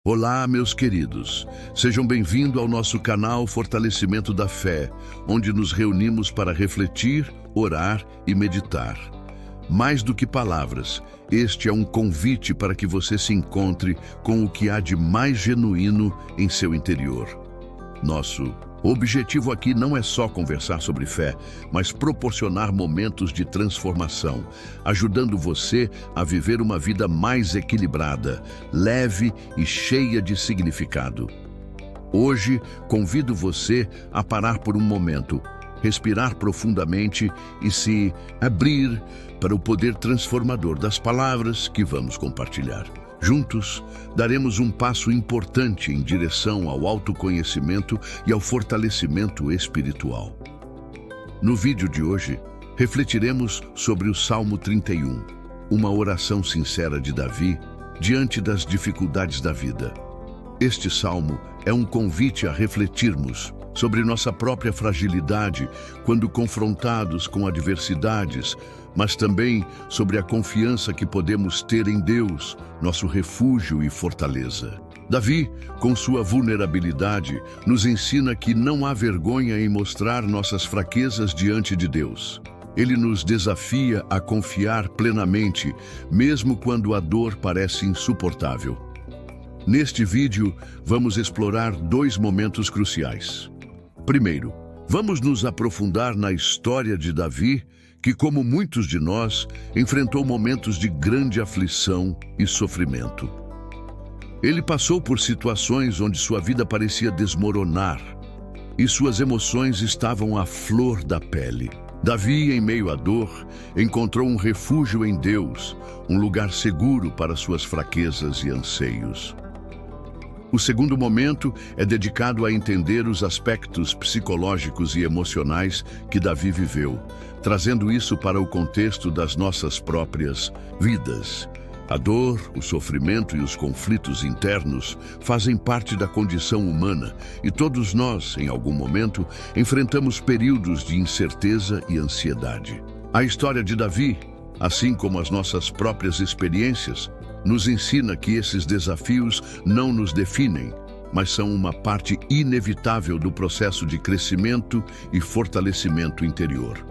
Olá, meus queridos. Sejam bem-vindos ao nosso canal Fortalecimento da Fé, onde nos reunimos para refletir, orar e meditar. Mais do que palavras, este é um convite para que você se encontre com o que há de mais genuíno em seu interior. Nosso objetivo aqui não é só conversar sobre fé, mas proporcionar momentos de transformação, ajudando você a viver uma vida mais equilibrada, leve e cheia de significado. Hoje, convido você a parar por um momento, respirar profundamente e se abrir para o poder transformador das palavras que vamos compartilhar. Juntos, daremos um passo importante em direção ao autoconhecimento e ao fortalecimento espiritual. No vídeo de hoje, refletiremos sobre o Salmo 31, uma oração sincera de Davi diante das dificuldades da vida. Este salmo é um convite a refletirmos sobre nossa própria fragilidade quando confrontados com adversidades, mas também sobre a confiança que podemos ter em Deus, nosso refúgio e fortaleza. Davi, com sua vulnerabilidade, nos ensina que não há vergonha em mostrar nossas fraquezas diante de Deus. Ele nos desafia a confiar plenamente, mesmo quando a dor parece insuportável. Neste vídeo, vamos explorar dois momentos cruciais. Primeiro, vamos nos aprofundar na história de Davi, que, como muitos de nós, enfrentou momentos de grande aflição e sofrimento. Ele passou por situações onde sua vida parecia desmoronar e suas emoções estavam à flor da pele. Davi, em meio à dor, encontrou um refúgio em Deus, um lugar seguro para suas fraquezas e anseios. O segundo momento é dedicado a entender os aspectos psicológicos e emocionais que Davi viveu, trazendo isso para o contexto das nossas próprias vidas. A dor, o sofrimento e os conflitos internos fazem parte da condição humana e todos nós, em algum momento, enfrentamos períodos de incerteza e ansiedade. A história de Davi, assim como as nossas próprias experiências, nos ensina que esses desafios não nos definem, mas são uma parte inevitável do processo de crescimento e fortalecimento interior.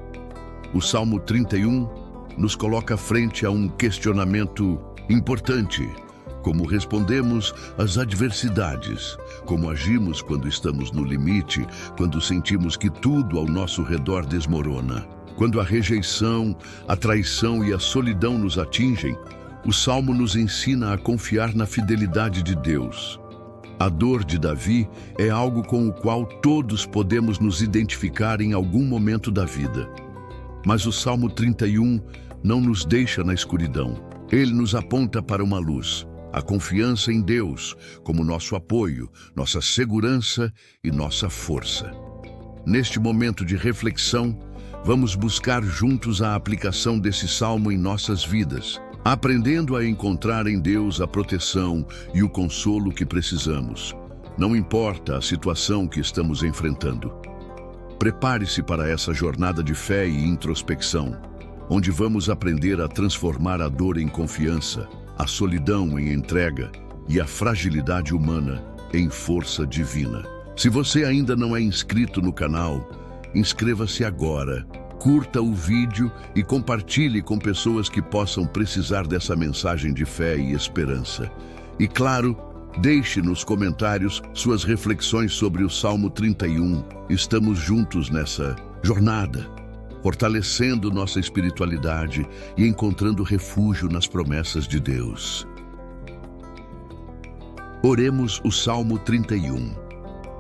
O Salmo 31 nos coloca frente a um questionamento importante: como respondemos às adversidades, como agimos quando estamos no limite, quando sentimos que tudo ao nosso redor desmorona. Quando a rejeição, a traição e a solidão nos atingem, o Salmo nos ensina a confiar na fidelidade de Deus. A dor de Davi é algo com o qual todos podemos nos identificar em algum momento da vida. Mas o Salmo 31 não nos deixa na escuridão. Ele nos aponta para uma luz, a confiança em Deus como nosso apoio, nossa segurança e nossa força. Neste momento de reflexão, vamos buscar juntos a aplicação desse salmo em nossas vidas, aprendendo a encontrar em Deus a proteção e o consolo que precisamos. Não importa a situação que estamos enfrentando. Prepare-se para essa jornada de fé e introspecção, onde vamos aprender a transformar a dor em confiança, a solidão em entrega e a fragilidade humana em força divina. Se você ainda não é inscrito no canal, inscreva-se agora. Curta o vídeo e compartilhe com pessoas que possam precisar dessa mensagem de fé e esperança. E claro, deixe nos comentários suas reflexões sobre o Salmo 31. Estamos juntos nessa jornada, fortalecendo nossa espiritualidade e encontrando refúgio nas promessas de Deus. Oremos o Salmo 31.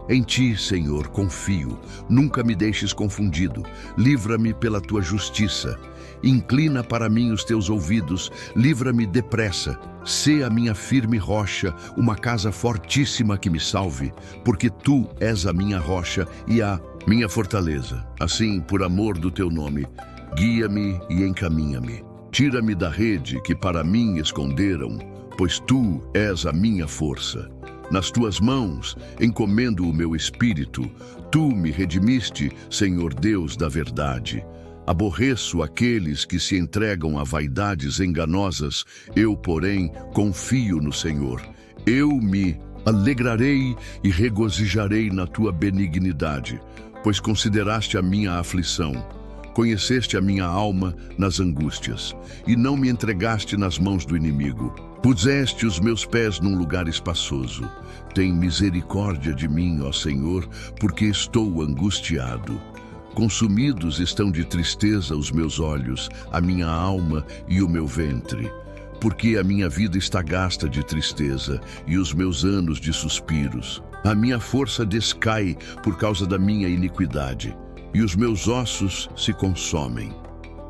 Em Ti, Senhor, confio, nunca me deixes confundido, livra-me pela Tua justiça. Inclina para mim os Teus ouvidos, livra-me depressa. Sê a minha firme rocha, uma casa fortíssima que me salve, porque Tu és a minha rocha e a minha fortaleza. Assim, por amor do Teu nome, guia-me e encaminha-me. Tira-me da rede que para mim esconderam, pois Tu és a minha força. Nas Tuas mãos encomendo o meu espírito. Tu me redimiste, Senhor Deus da verdade. Aborreço aqueles que se entregam a vaidades enganosas. Eu, porém, confio no Senhor. Eu me alegrarei e regozijarei na tua benignidade, pois consideraste a minha aflição. Conheceste a minha alma nas angústias, e não me entregaste nas mãos do inimigo. Puseste os meus pés num lugar espaçoso. Tem misericórdia de mim, ó Senhor, porque estou angustiado. Consumidos estão de tristeza os meus olhos, a minha alma e o meu ventre. Porque a minha vida está gasta de tristeza e os meus anos de suspiros. A minha força descai por causa da minha iniquidade, e os meus ossos se consomem.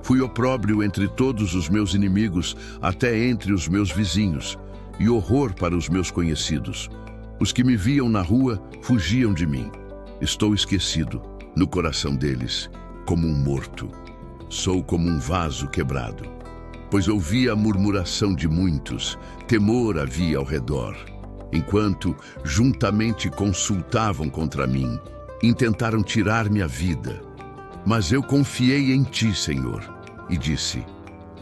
Fui opróbrio entre todos os meus inimigos, até entre os meus vizinhos, e horror para os meus conhecidos. Os que me viam na rua fugiam de mim. Estou esquecido no coração deles, como um morto. Sou como um vaso quebrado. Pois ouvi a murmuração de muitos, temor havia ao redor. Enquanto juntamente consultavam contra mim, intentaram tirar-me a vida. Mas eu confiei em ti, Senhor, e disse: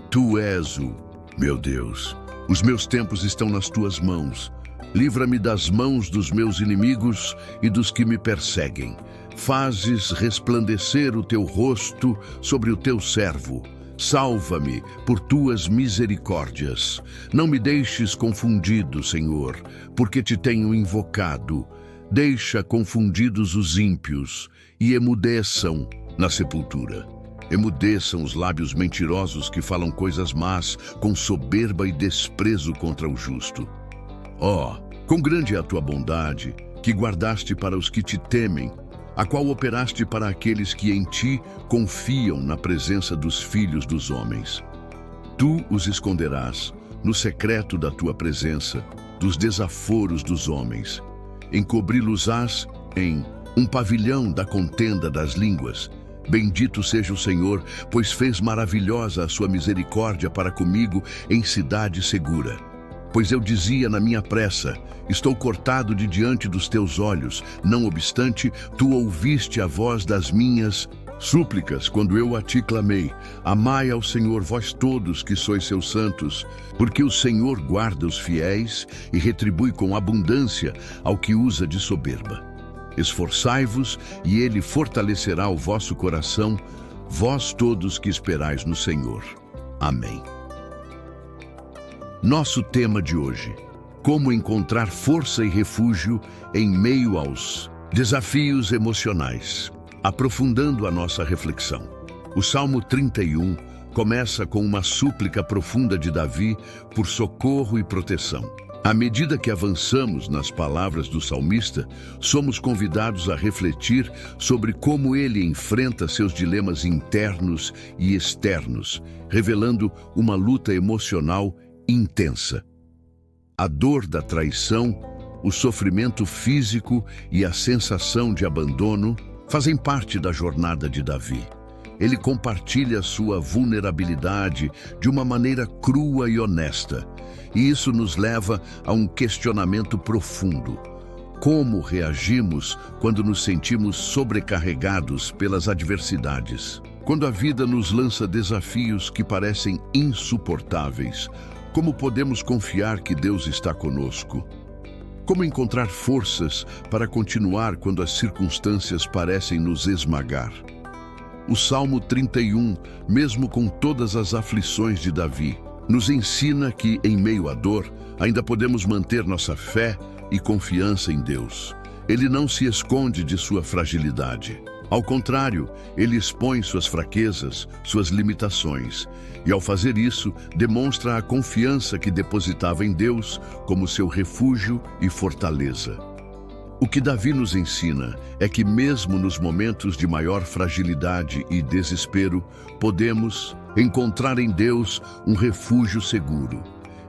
Tu és o meu Deus. Os meus tempos estão nas tuas mãos. Livra-me das mãos dos meus inimigos e dos que me perseguem. Fazes resplandecer o teu rosto sobre o teu servo. Salva-me por tuas misericórdias. Não me deixes confundido, Senhor, porque te tenho invocado. Deixa confundidos os ímpios e emudeçam na sepultura. Emudeçam os lábios mentirosos que falam coisas más com soberba e desprezo contra o justo. Ó, quão grande é a tua bondade, que guardaste para os que te temem, a qual operaste para aqueles que em ti confiam na presença dos filhos dos homens. Tu os esconderás no secreto da tua presença, dos desaforos dos homens. Encobri-los-ás em um pavilhão da contenda das línguas. Bendito seja o Senhor, pois fez maravilhosa a sua misericórdia para comigo em cidade segura. Pois eu dizia na minha pressa: estou cortado de diante dos teus olhos. Não obstante, tu ouviste a voz das minhas súplicas quando eu a ti clamei. Amai ao Senhor, vós todos que sois seus santos, porque o Senhor guarda os fiéis e retribui com abundância ao que usa de soberba. Esforçai-vos e ele fortalecerá o vosso coração, vós todos que esperais no Senhor. Amém. Nosso tema de hoje: como encontrar força e refúgio em meio aos desafios emocionais. Aprofundando a nossa reflexão, o Salmo 31 começa com uma súplica profunda de Davi por socorro e proteção. À medida que avançamos nas palavras do salmista, somos convidados a refletir sobre como ele enfrenta seus dilemas internos e externos, revelando uma luta emocional intensa. A dor da traição, o sofrimento físico e a sensação de abandono fazem parte da jornada de Davi. Ele compartilha sua vulnerabilidade de uma maneira crua e honesta, e isso nos leva a um questionamento profundo. Como reagimos quando nos sentimos sobrecarregados pelas adversidades? Quando a vida nos lança desafios que parecem insuportáveis, como podemos confiar que Deus está conosco? Como encontrar forças para continuar quando as circunstâncias parecem nos esmagar? O Salmo 31, mesmo com todas as aflições de Davi, nos ensina que, em meio à dor, ainda podemos manter nossa fé e confiança em Deus. Ele não se esconde de sua fragilidade. Ao contrário, ele expõe suas fraquezas, suas limitações, e ao fazer isso, demonstra a confiança que depositava em Deus como seu refúgio e fortaleza. O que Davi nos ensina é que mesmo nos momentos de maior fragilidade e desespero, podemos encontrar em Deus um refúgio seguro.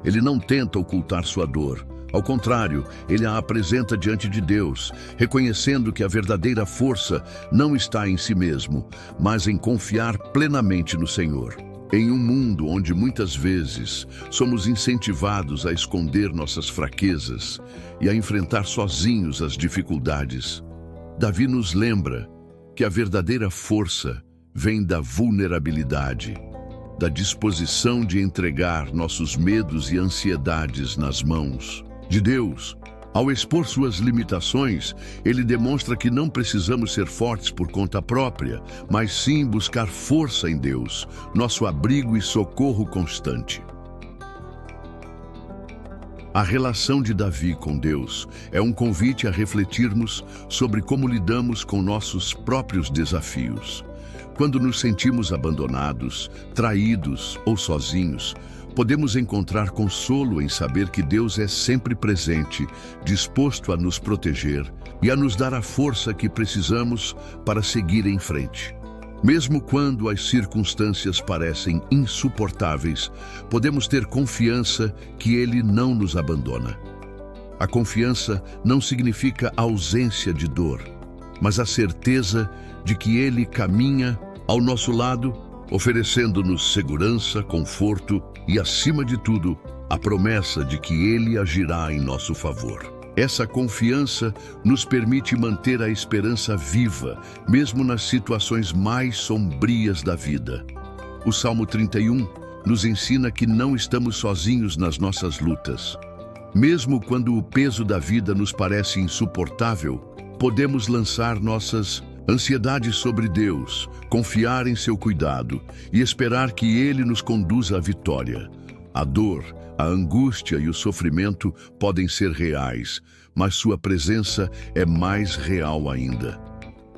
Ele não tenta ocultar sua dor. Ao contrário, ele a apresenta diante de Deus, reconhecendo que a verdadeira força não está em si mesmo, mas em confiar plenamente no Senhor. Em um mundo onde muitas vezes somos incentivados a esconder nossas fraquezas e a enfrentar sozinhos as dificuldades, Davi nos lembra que a verdadeira força vem da vulnerabilidade, da disposição de entregar nossos medos e ansiedades nas mãos de Deus. Ao expor suas limitações, ele demonstra que não precisamos ser fortes por conta própria, mas sim buscar força em Deus, nosso abrigo e socorro constante. A relação de Davi com Deus é um convite a refletirmos sobre como lidamos com nossos próprios desafios. Quando nos sentimos abandonados, traídos ou sozinhos, podemos encontrar consolo em saber que Deus é sempre presente, disposto a nos proteger e a nos dar a força que precisamos para seguir em frente. Mesmo quando as circunstâncias parecem insuportáveis, podemos ter confiança que Ele não nos abandona. A confiança não significa ausência de dor, mas a certeza de que Ele caminha ao nosso lado, oferecendo-nos segurança, conforto e, acima de tudo, a promessa de que Ele agirá em nosso favor. Essa confiança nos permite manter a esperança viva, mesmo nas situações mais sombrias da vida. O Salmo 31 nos ensina que não estamos sozinhos nas nossas lutas. Mesmo quando o peso da vida nos parece insuportável, podemos lançar nossas ansiedades sobre Deus, confiar em seu cuidado e esperar que Ele nos conduza à vitória. A dor, a angústia e o sofrimento podem ser reais, mas sua presença é mais real ainda.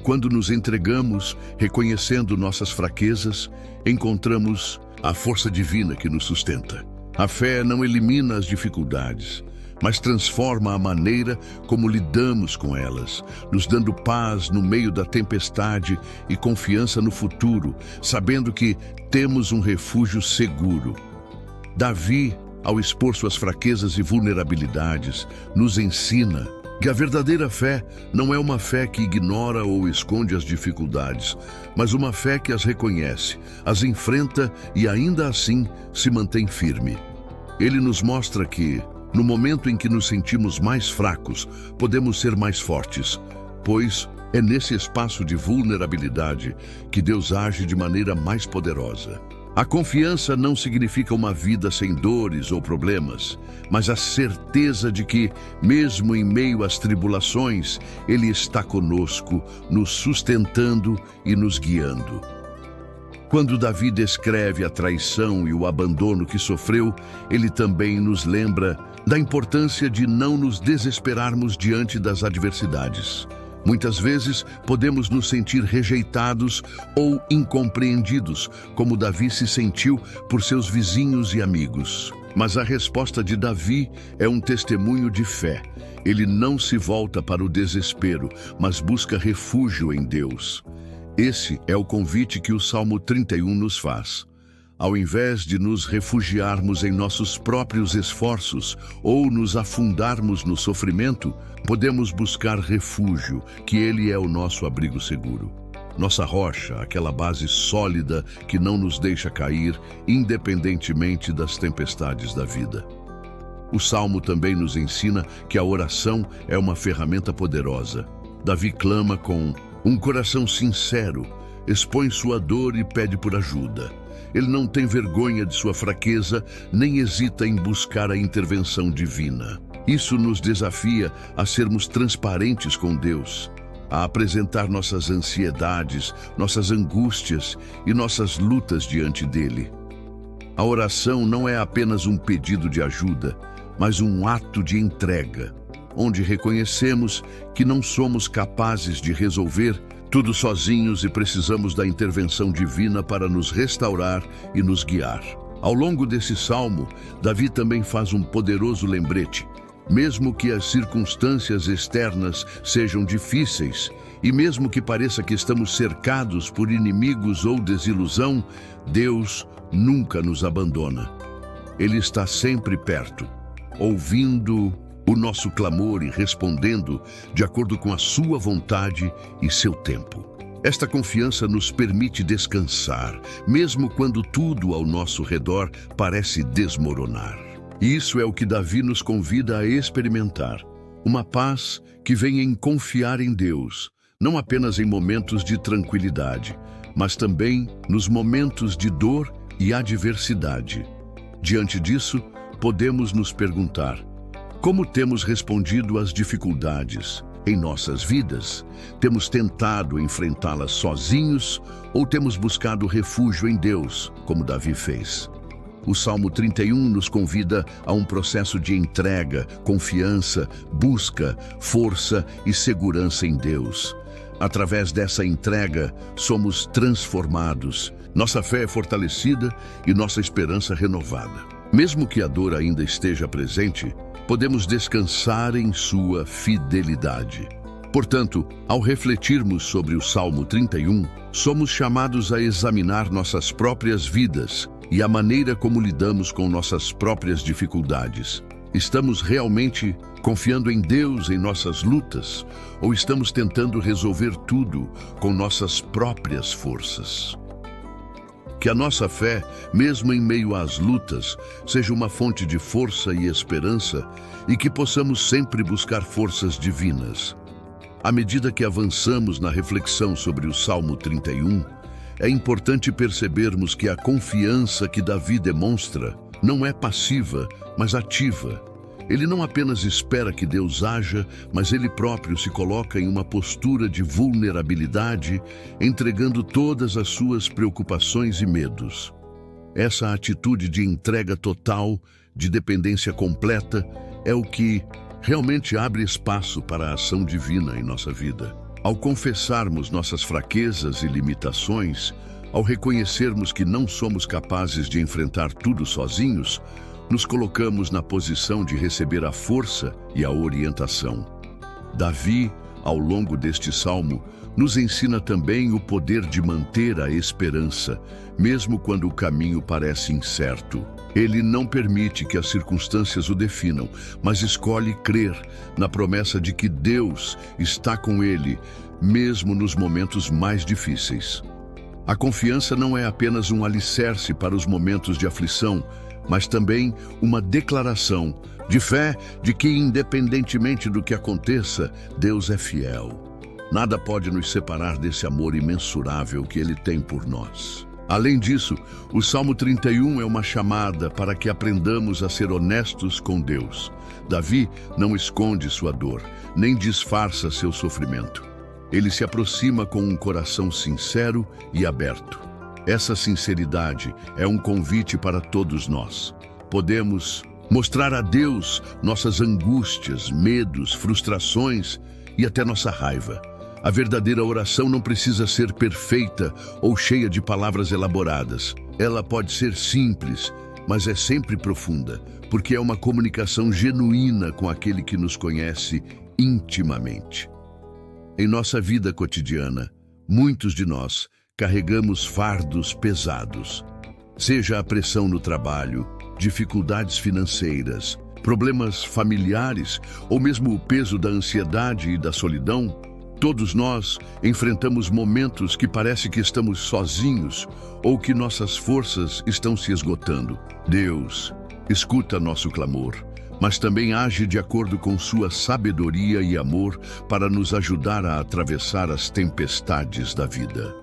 Quando nos entregamos, reconhecendo nossas fraquezas, encontramos a força divina que nos sustenta. A fé não elimina as dificuldades, mas transforma a maneira como lidamos com elas, nos dando paz no meio da tempestade e confiança no futuro, sabendo que temos um refúgio seguro. Davi, ao expor suas fraquezas e vulnerabilidades, nos ensina que a verdadeira fé não é uma fé que ignora ou esconde as dificuldades, mas uma fé que as reconhece, as enfrenta e ainda assim se mantém firme. Ele nos mostra que, no momento em que nos sentimos mais fracos, podemos ser mais fortes, pois é nesse espaço de vulnerabilidade que Deus age de maneira mais poderosa. A confiança não significa uma vida sem dores ou problemas, mas a certeza de que, mesmo em meio às tribulações, Ele está conosco, nos sustentando e nos guiando. Quando Davi descreve a traição e o abandono que sofreu, ele também nos lembra da importância de não nos desesperarmos diante das adversidades. Muitas vezes podemos nos sentir rejeitados ou incompreendidos, como Davi se sentiu por seus vizinhos e amigos. Mas a resposta de Davi é um testemunho de fé. Ele não se volta para o desespero, mas busca refúgio em Deus. Esse é o convite que o Salmo 31 nos faz. Ao invés de nos refugiarmos em nossos próprios esforços ou nos afundarmos no sofrimento, podemos buscar refúgio, que Ele é o nosso abrigo seguro. Nossa rocha, aquela base sólida que não nos deixa cair, independentemente das tempestades da vida. O Salmo também nos ensina que a oração é uma ferramenta poderosa. Davi clama com um coração sincero, expõe sua dor e pede por ajuda. Ele não tem vergonha de sua fraqueza, nem hesita em buscar a intervenção divina. Isso nos desafia a sermos transparentes com Deus, a apresentar nossas ansiedades, nossas angústias e nossas lutas diante dele. A oração não é apenas um pedido de ajuda, mas um ato de entrega, onde reconhecemos que não somos capazes de resolver tudo sozinhos e precisamos da intervenção divina para nos restaurar e nos guiar. Ao longo desse salmo, Davi também faz um poderoso lembrete. Mesmo que as circunstâncias externas sejam difíceis, e mesmo que pareça que estamos cercados por inimigos ou desilusão, Deus nunca nos abandona. Ele está sempre perto, ouvindo o nosso clamor e respondendo de acordo com a sua vontade e seu tempo. Esta confiança nos permite descansar, mesmo quando tudo ao nosso redor parece desmoronar. E isso é o que Davi nos convida a experimentar. Uma paz que vem em confiar em Deus, não apenas em momentos de tranquilidade, mas também nos momentos de dor e adversidade. Diante disso, podemos nos perguntar: Como temos respondido às dificuldades em nossas vidas? Temos tentado enfrentá-las sozinhos ou temos buscado refúgio em Deus, como Davi fez? O Salmo 31 nos convida a um processo de entrega, confiança, busca, força e segurança em Deus. Através dessa entrega, somos transformados, nossa fé é fortalecida e nossa esperança renovada. Mesmo que a dor ainda esteja presente, podemos descansar em sua fidelidade. Portanto, ao refletirmos sobre o Salmo 31, somos chamados a examinar nossas próprias vidas e a maneira como lidamos com nossas próprias dificuldades. Estamos realmente confiando em Deus em nossas lutas ou estamos tentando resolver tudo com nossas próprias forças? Que a nossa fé, mesmo em meio às lutas, seja uma fonte de força e esperança e que possamos sempre buscar forças divinas. À medida que avançamos na reflexão sobre o Salmo 31, é importante percebermos que a confiança que Davi demonstra não é passiva, mas ativa. Ele não apenas espera que Deus haja, mas ele próprio se coloca em uma postura de vulnerabilidade, entregando todas as suas preocupações e medos. Essa atitude de entrega total, de dependência completa, é o que realmente abre espaço para a ação divina em nossa vida. Ao confessarmos nossas fraquezas e limitações, ao reconhecermos que não somos capazes de enfrentar tudo sozinhos, nos colocamos na posição de receber a força e a orientação. Davi, ao longo deste salmo, nos ensina também o poder de manter a esperança, mesmo quando o caminho parece incerto. Ele não permite que as circunstâncias o definam, mas escolhe crer na promessa de que Deus está com ele, mesmo nos momentos mais difíceis. A confiança não é apenas um alicerce para os momentos de aflição, mas também uma declaração de fé de que, independentemente do que aconteça, Deus é fiel. Nada pode nos separar desse amor imensurável que Ele tem por nós. Além disso, o Salmo 31 é uma chamada para que aprendamos a ser honestos com Deus. Davi não esconde sua dor, nem disfarça seu sofrimento. Ele se aproxima com um coração sincero e aberto. Essa sinceridade é um convite para todos nós. Podemos mostrar a Deus nossas angústias, medos, frustrações e até nossa raiva. A verdadeira oração não precisa ser perfeita ou cheia de palavras elaboradas. Ela pode ser simples, mas é sempre profunda, porque é uma comunicação genuína com aquele que nos conhece intimamente. Em nossa vida cotidiana, muitos de nós carregamos fardos pesados. Seja a pressão no trabalho, dificuldades financeiras, problemas familiares ou mesmo o peso da ansiedade e da solidão, todos nós enfrentamos momentos que parece que estamos sozinhos ou que nossas forças estão se esgotando. Deus escuta nosso clamor, mas também age de acordo com sua sabedoria e amor para nos ajudar a atravessar as tempestades da vida.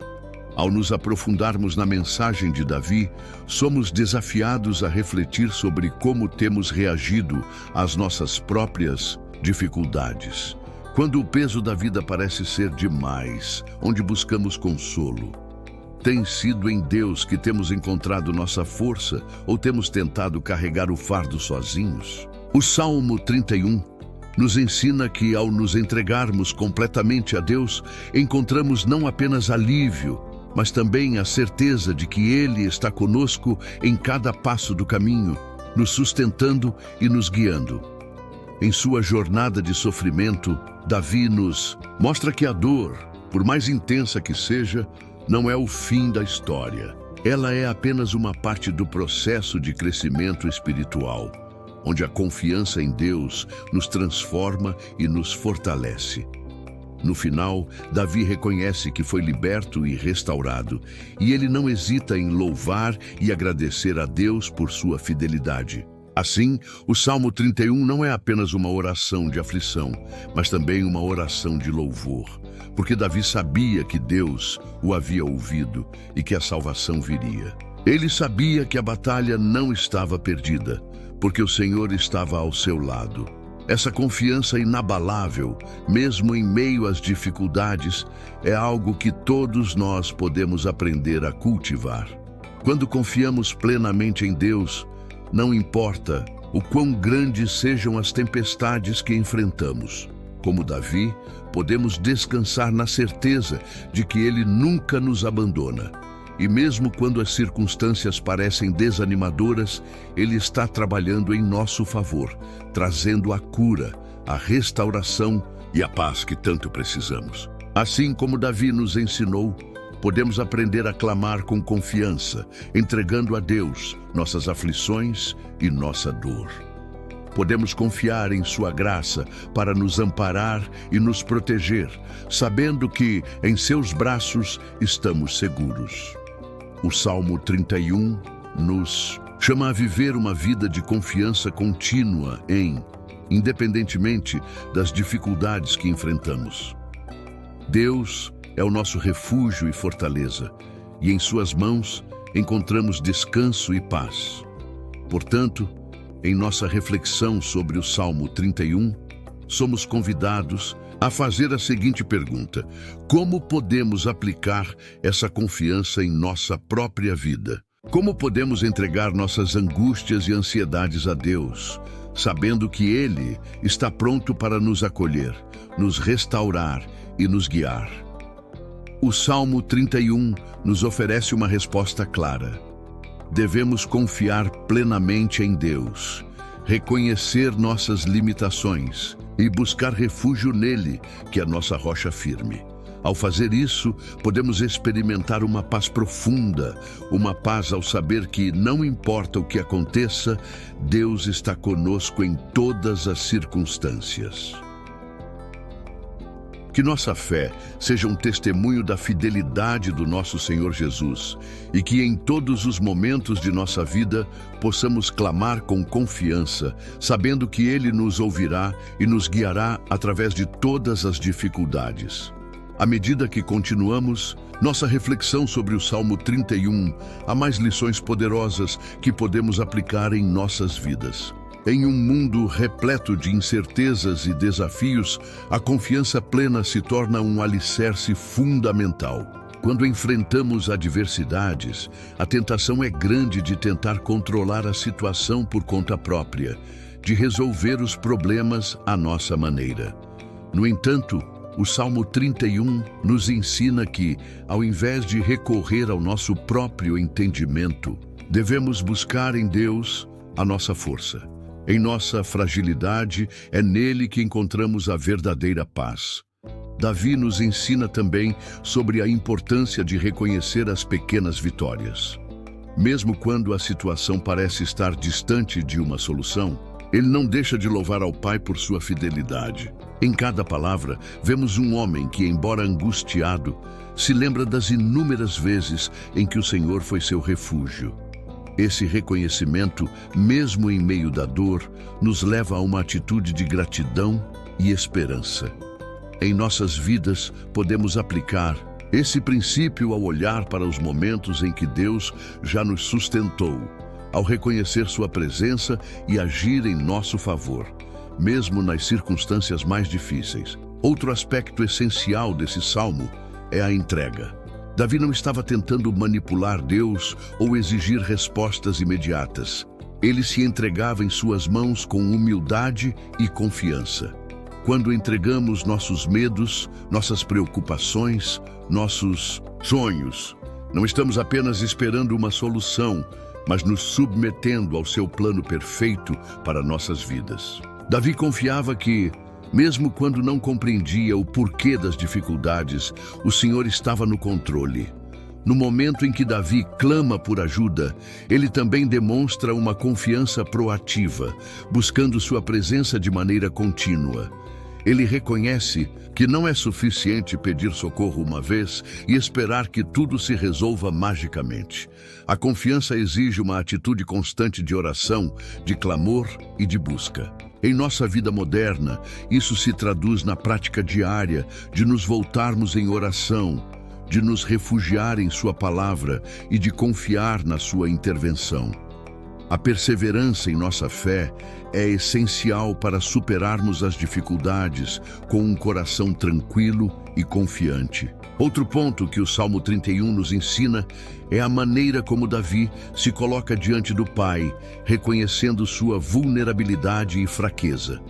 Ao nos aprofundarmos na mensagem de Davi, somos desafiados a refletir sobre como temos reagido às nossas próprias dificuldades. Quando o peso da vida parece ser demais, onde buscamos consolo? Tem sido em Deus que temos encontrado nossa força ou temos tentado carregar o fardo sozinhos? O Salmo 31 nos ensina que, ao nos entregarmos completamente a Deus, encontramos não apenas alívio, mas também a certeza de que Ele está conosco em cada passo do caminho, nos sustentando e nos guiando. Em sua jornada de sofrimento, Davi nos mostra que a dor, por mais intensa que seja, não é o fim da história. Ela é apenas uma parte do processo de crescimento espiritual, onde a confiança em Deus nos transforma e nos fortalece. No final, Davi reconhece que foi liberto e restaurado, e ele não hesita em louvar e agradecer a Deus por sua fidelidade. Assim, o Salmo 31 não é apenas uma oração de aflição, mas também uma oração de louvor, porque Davi sabia que Deus o havia ouvido e que a salvação viria. Ele sabia que a batalha não estava perdida, porque o Senhor estava ao seu lado. Essa confiança inabalável, mesmo em meio às dificuldades, é algo que todos nós podemos aprender a cultivar. Quando confiamos plenamente em Deus, não importa o quão grandes sejam as tempestades que enfrentamos. Como Davi, podemos descansar na certeza de que Ele nunca nos abandona. E mesmo quando as circunstâncias parecem desanimadoras, Ele está trabalhando em nosso favor, trazendo a cura, a restauração e a paz que tanto precisamos. Assim como Davi nos ensinou, podemos aprender a clamar com confiança, entregando a Deus nossas aflições e nossa dor. Podemos confiar em Sua graça para nos amparar e nos proteger, sabendo que em Seus braços estamos seguros. O Salmo 31 nos chama a viver uma vida de confiança contínua independentemente das dificuldades que enfrentamos. Deus é o nosso refúgio e fortaleza, e em Suas mãos encontramos descanso e paz. Portanto, em nossa reflexão sobre o Salmo 31, somos convidados a fazer a seguinte pergunta: como podemos aplicar essa confiança em nossa própria vida? Como podemos entregar nossas angústias e ansiedades a Deus, sabendo que Ele está pronto para nos acolher, nos restaurar e nos guiar? O Salmo 31 nos oferece uma resposta clara. Devemos confiar plenamente em Deus, reconhecer nossas limitações e buscar refúgio nele, que é nossa rocha firme. Ao fazer isso, podemos experimentar uma paz profunda, uma paz ao saber que, não importa o que aconteça, Deus está conosco em todas as circunstâncias. Que nossa fé seja um testemunho da fidelidade do nosso Senhor Jesus e que em todos os momentos de nossa vida possamos clamar com confiança, sabendo que Ele nos ouvirá e nos guiará através de todas as dificuldades. À medida que continuamos nossa reflexão sobre o Salmo 31, há mais lições poderosas que podemos aplicar em nossas vidas. Em um mundo repleto de incertezas e desafios, a confiança plena se torna um alicerce fundamental. Quando enfrentamos adversidades, a tentação é grande de tentar controlar a situação por conta própria, de resolver os problemas à nossa maneira. No entanto, o Salmo 31 nos ensina que, ao invés de recorrer ao nosso próprio entendimento, devemos buscar em Deus a nossa força. Em nossa fragilidade, é nele que encontramos a verdadeira paz. Davi nos ensina também sobre a importância de reconhecer as pequenas vitórias. Mesmo quando a situação parece estar distante de uma solução, ele não deixa de louvar ao Pai por sua fidelidade. Em cada palavra, vemos um homem que, embora angustiado, se lembra das inúmeras vezes em que o Senhor foi seu refúgio. Esse reconhecimento, mesmo em meio da dor, nos leva a uma atitude de gratidão e esperança. Em nossas vidas, podemos aplicar esse princípio ao olhar para os momentos em que Deus já nos sustentou, ao reconhecer sua presença e agir em nosso favor, mesmo nas circunstâncias mais difíceis. Outro aspecto essencial desse salmo é a entrega. Davi não estava tentando manipular Deus ou exigir respostas imediatas. Ele se entregava em suas mãos com humildade e confiança. Quando entregamos nossos medos, nossas preocupações, nossos sonhos, não estamos apenas esperando uma solução, mas nos submetendo ao seu plano perfeito para nossas vidas. Davi confiava que, mesmo quando não compreendia o porquê das dificuldades, o Senhor estava no controle. No momento em que Davi clama por ajuda, ele também demonstra uma confiança proativa, buscando sua presença de maneira contínua. Ele reconhece que não é suficiente pedir socorro uma vez e esperar que tudo se resolva magicamente. A confiança exige uma atitude constante de oração, de clamor e de busca. Em nossa vida moderna, isso se traduz na prática diária de nos voltarmos em oração, de nos refugiar em Sua palavra e de confiar na Sua intervenção. A perseverança em nossa fé é essencial para superarmos as dificuldades com um coração tranquilo e confiante. Outro ponto que o Salmo 31 nos ensina é a maneira como Davi se coloca diante do Pai, reconhecendo sua vulnerabilidade e fraqueza,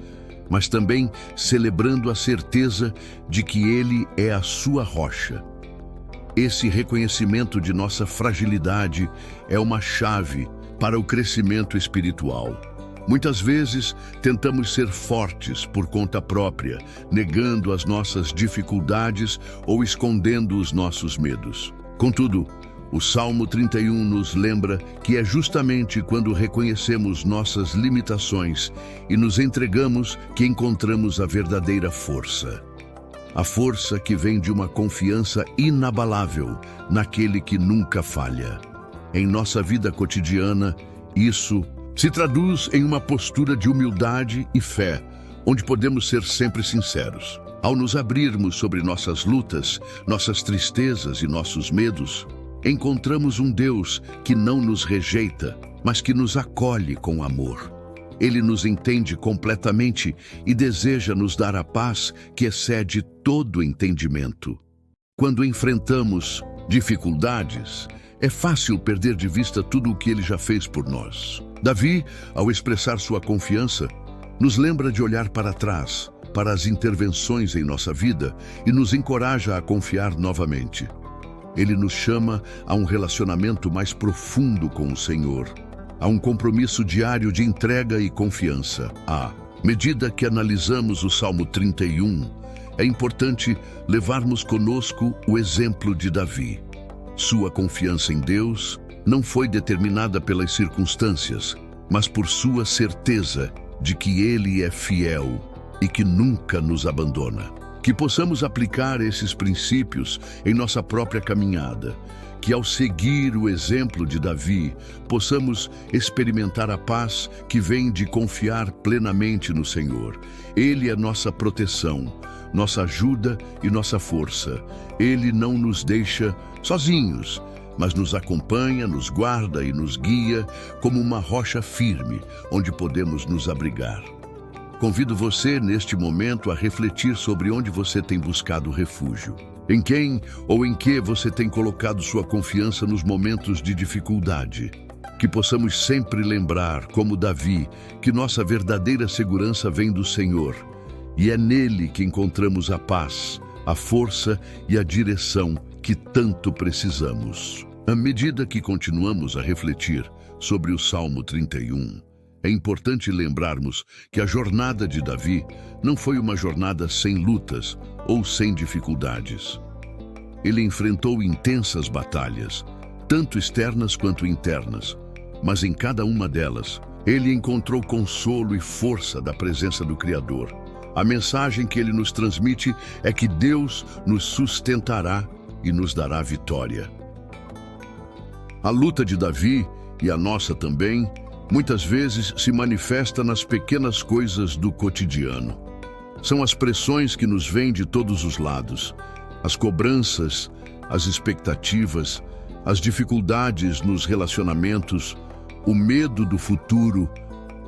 mas também celebrando a certeza de que Ele é a sua rocha. Esse reconhecimento de nossa fragilidade é uma chave para o crescimento espiritual. Muitas vezes tentamos ser fortes por conta própria, negando as nossas dificuldades ou escondendo os nossos medos. Contudo, o Salmo 31 nos lembra que é justamente quando reconhecemos nossas limitações e nos entregamos que encontramos a verdadeira força. A força que vem de uma confiança inabalável naquele que nunca falha. Em nossa vida cotidiana, isso se traduz em uma postura de humildade e fé, onde podemos ser sempre sinceros. Ao nos abrirmos sobre nossas lutas, nossas tristezas e nossos medos, encontramos um Deus que não nos rejeita, mas que nos acolhe com amor. Ele nos entende completamente e deseja nos dar a paz que excede todo entendimento. Quando enfrentamos dificuldades, é fácil perder de vista tudo o que Ele já fez por nós. Davi, ao expressar sua confiança, nos lembra de olhar para trás, para as intervenções em nossa vida e nos encoraja a confiar novamente. Ele nos chama a um relacionamento mais profundo com o Senhor, a um compromisso diário de entrega e confiança. À medida que analisamos o Salmo 31, é importante levarmos conosco o exemplo de Davi. Sua confiança em Deus não foi determinada pelas circunstâncias, mas por sua certeza de que Ele é fiel e que nunca nos abandona. Que possamos aplicar esses princípios em nossa própria caminhada, que ao seguir o exemplo de Davi, possamos experimentar a paz que vem de confiar plenamente no Senhor. Ele é nossa proteção, nossa ajuda e nossa força. Ele não nos deixa sozinhos, mas nos acompanha, nos guarda e nos guia como uma rocha firme, onde podemos nos abrigar. Convido você, neste momento, a refletir sobre onde você tem buscado refúgio. Em quem ou em que você tem colocado sua confiança nos momentos de dificuldade. Que possamos sempre lembrar, como Davi, que nossa verdadeira segurança vem do Senhor. E é nele que encontramos a paz, a força e a direção que tanto precisamos. À medida que continuamos a refletir sobre o Salmo 31, é importante lembrarmos que a jornada de Davi não foi uma jornada sem lutas ou sem dificuldades. Ele enfrentou intensas batalhas, tanto externas quanto internas, mas em cada uma delas, ele encontrou consolo e força da presença do Criador. A mensagem que ele nos transmite é que Deus nos sustentará e nos dará vitória. A luta de Davi, e a nossa também, muitas vezes se manifesta nas pequenas coisas do cotidiano. São as pressões que nos vêm de todos os lados, as cobranças, as expectativas, as dificuldades nos relacionamentos, o medo do futuro,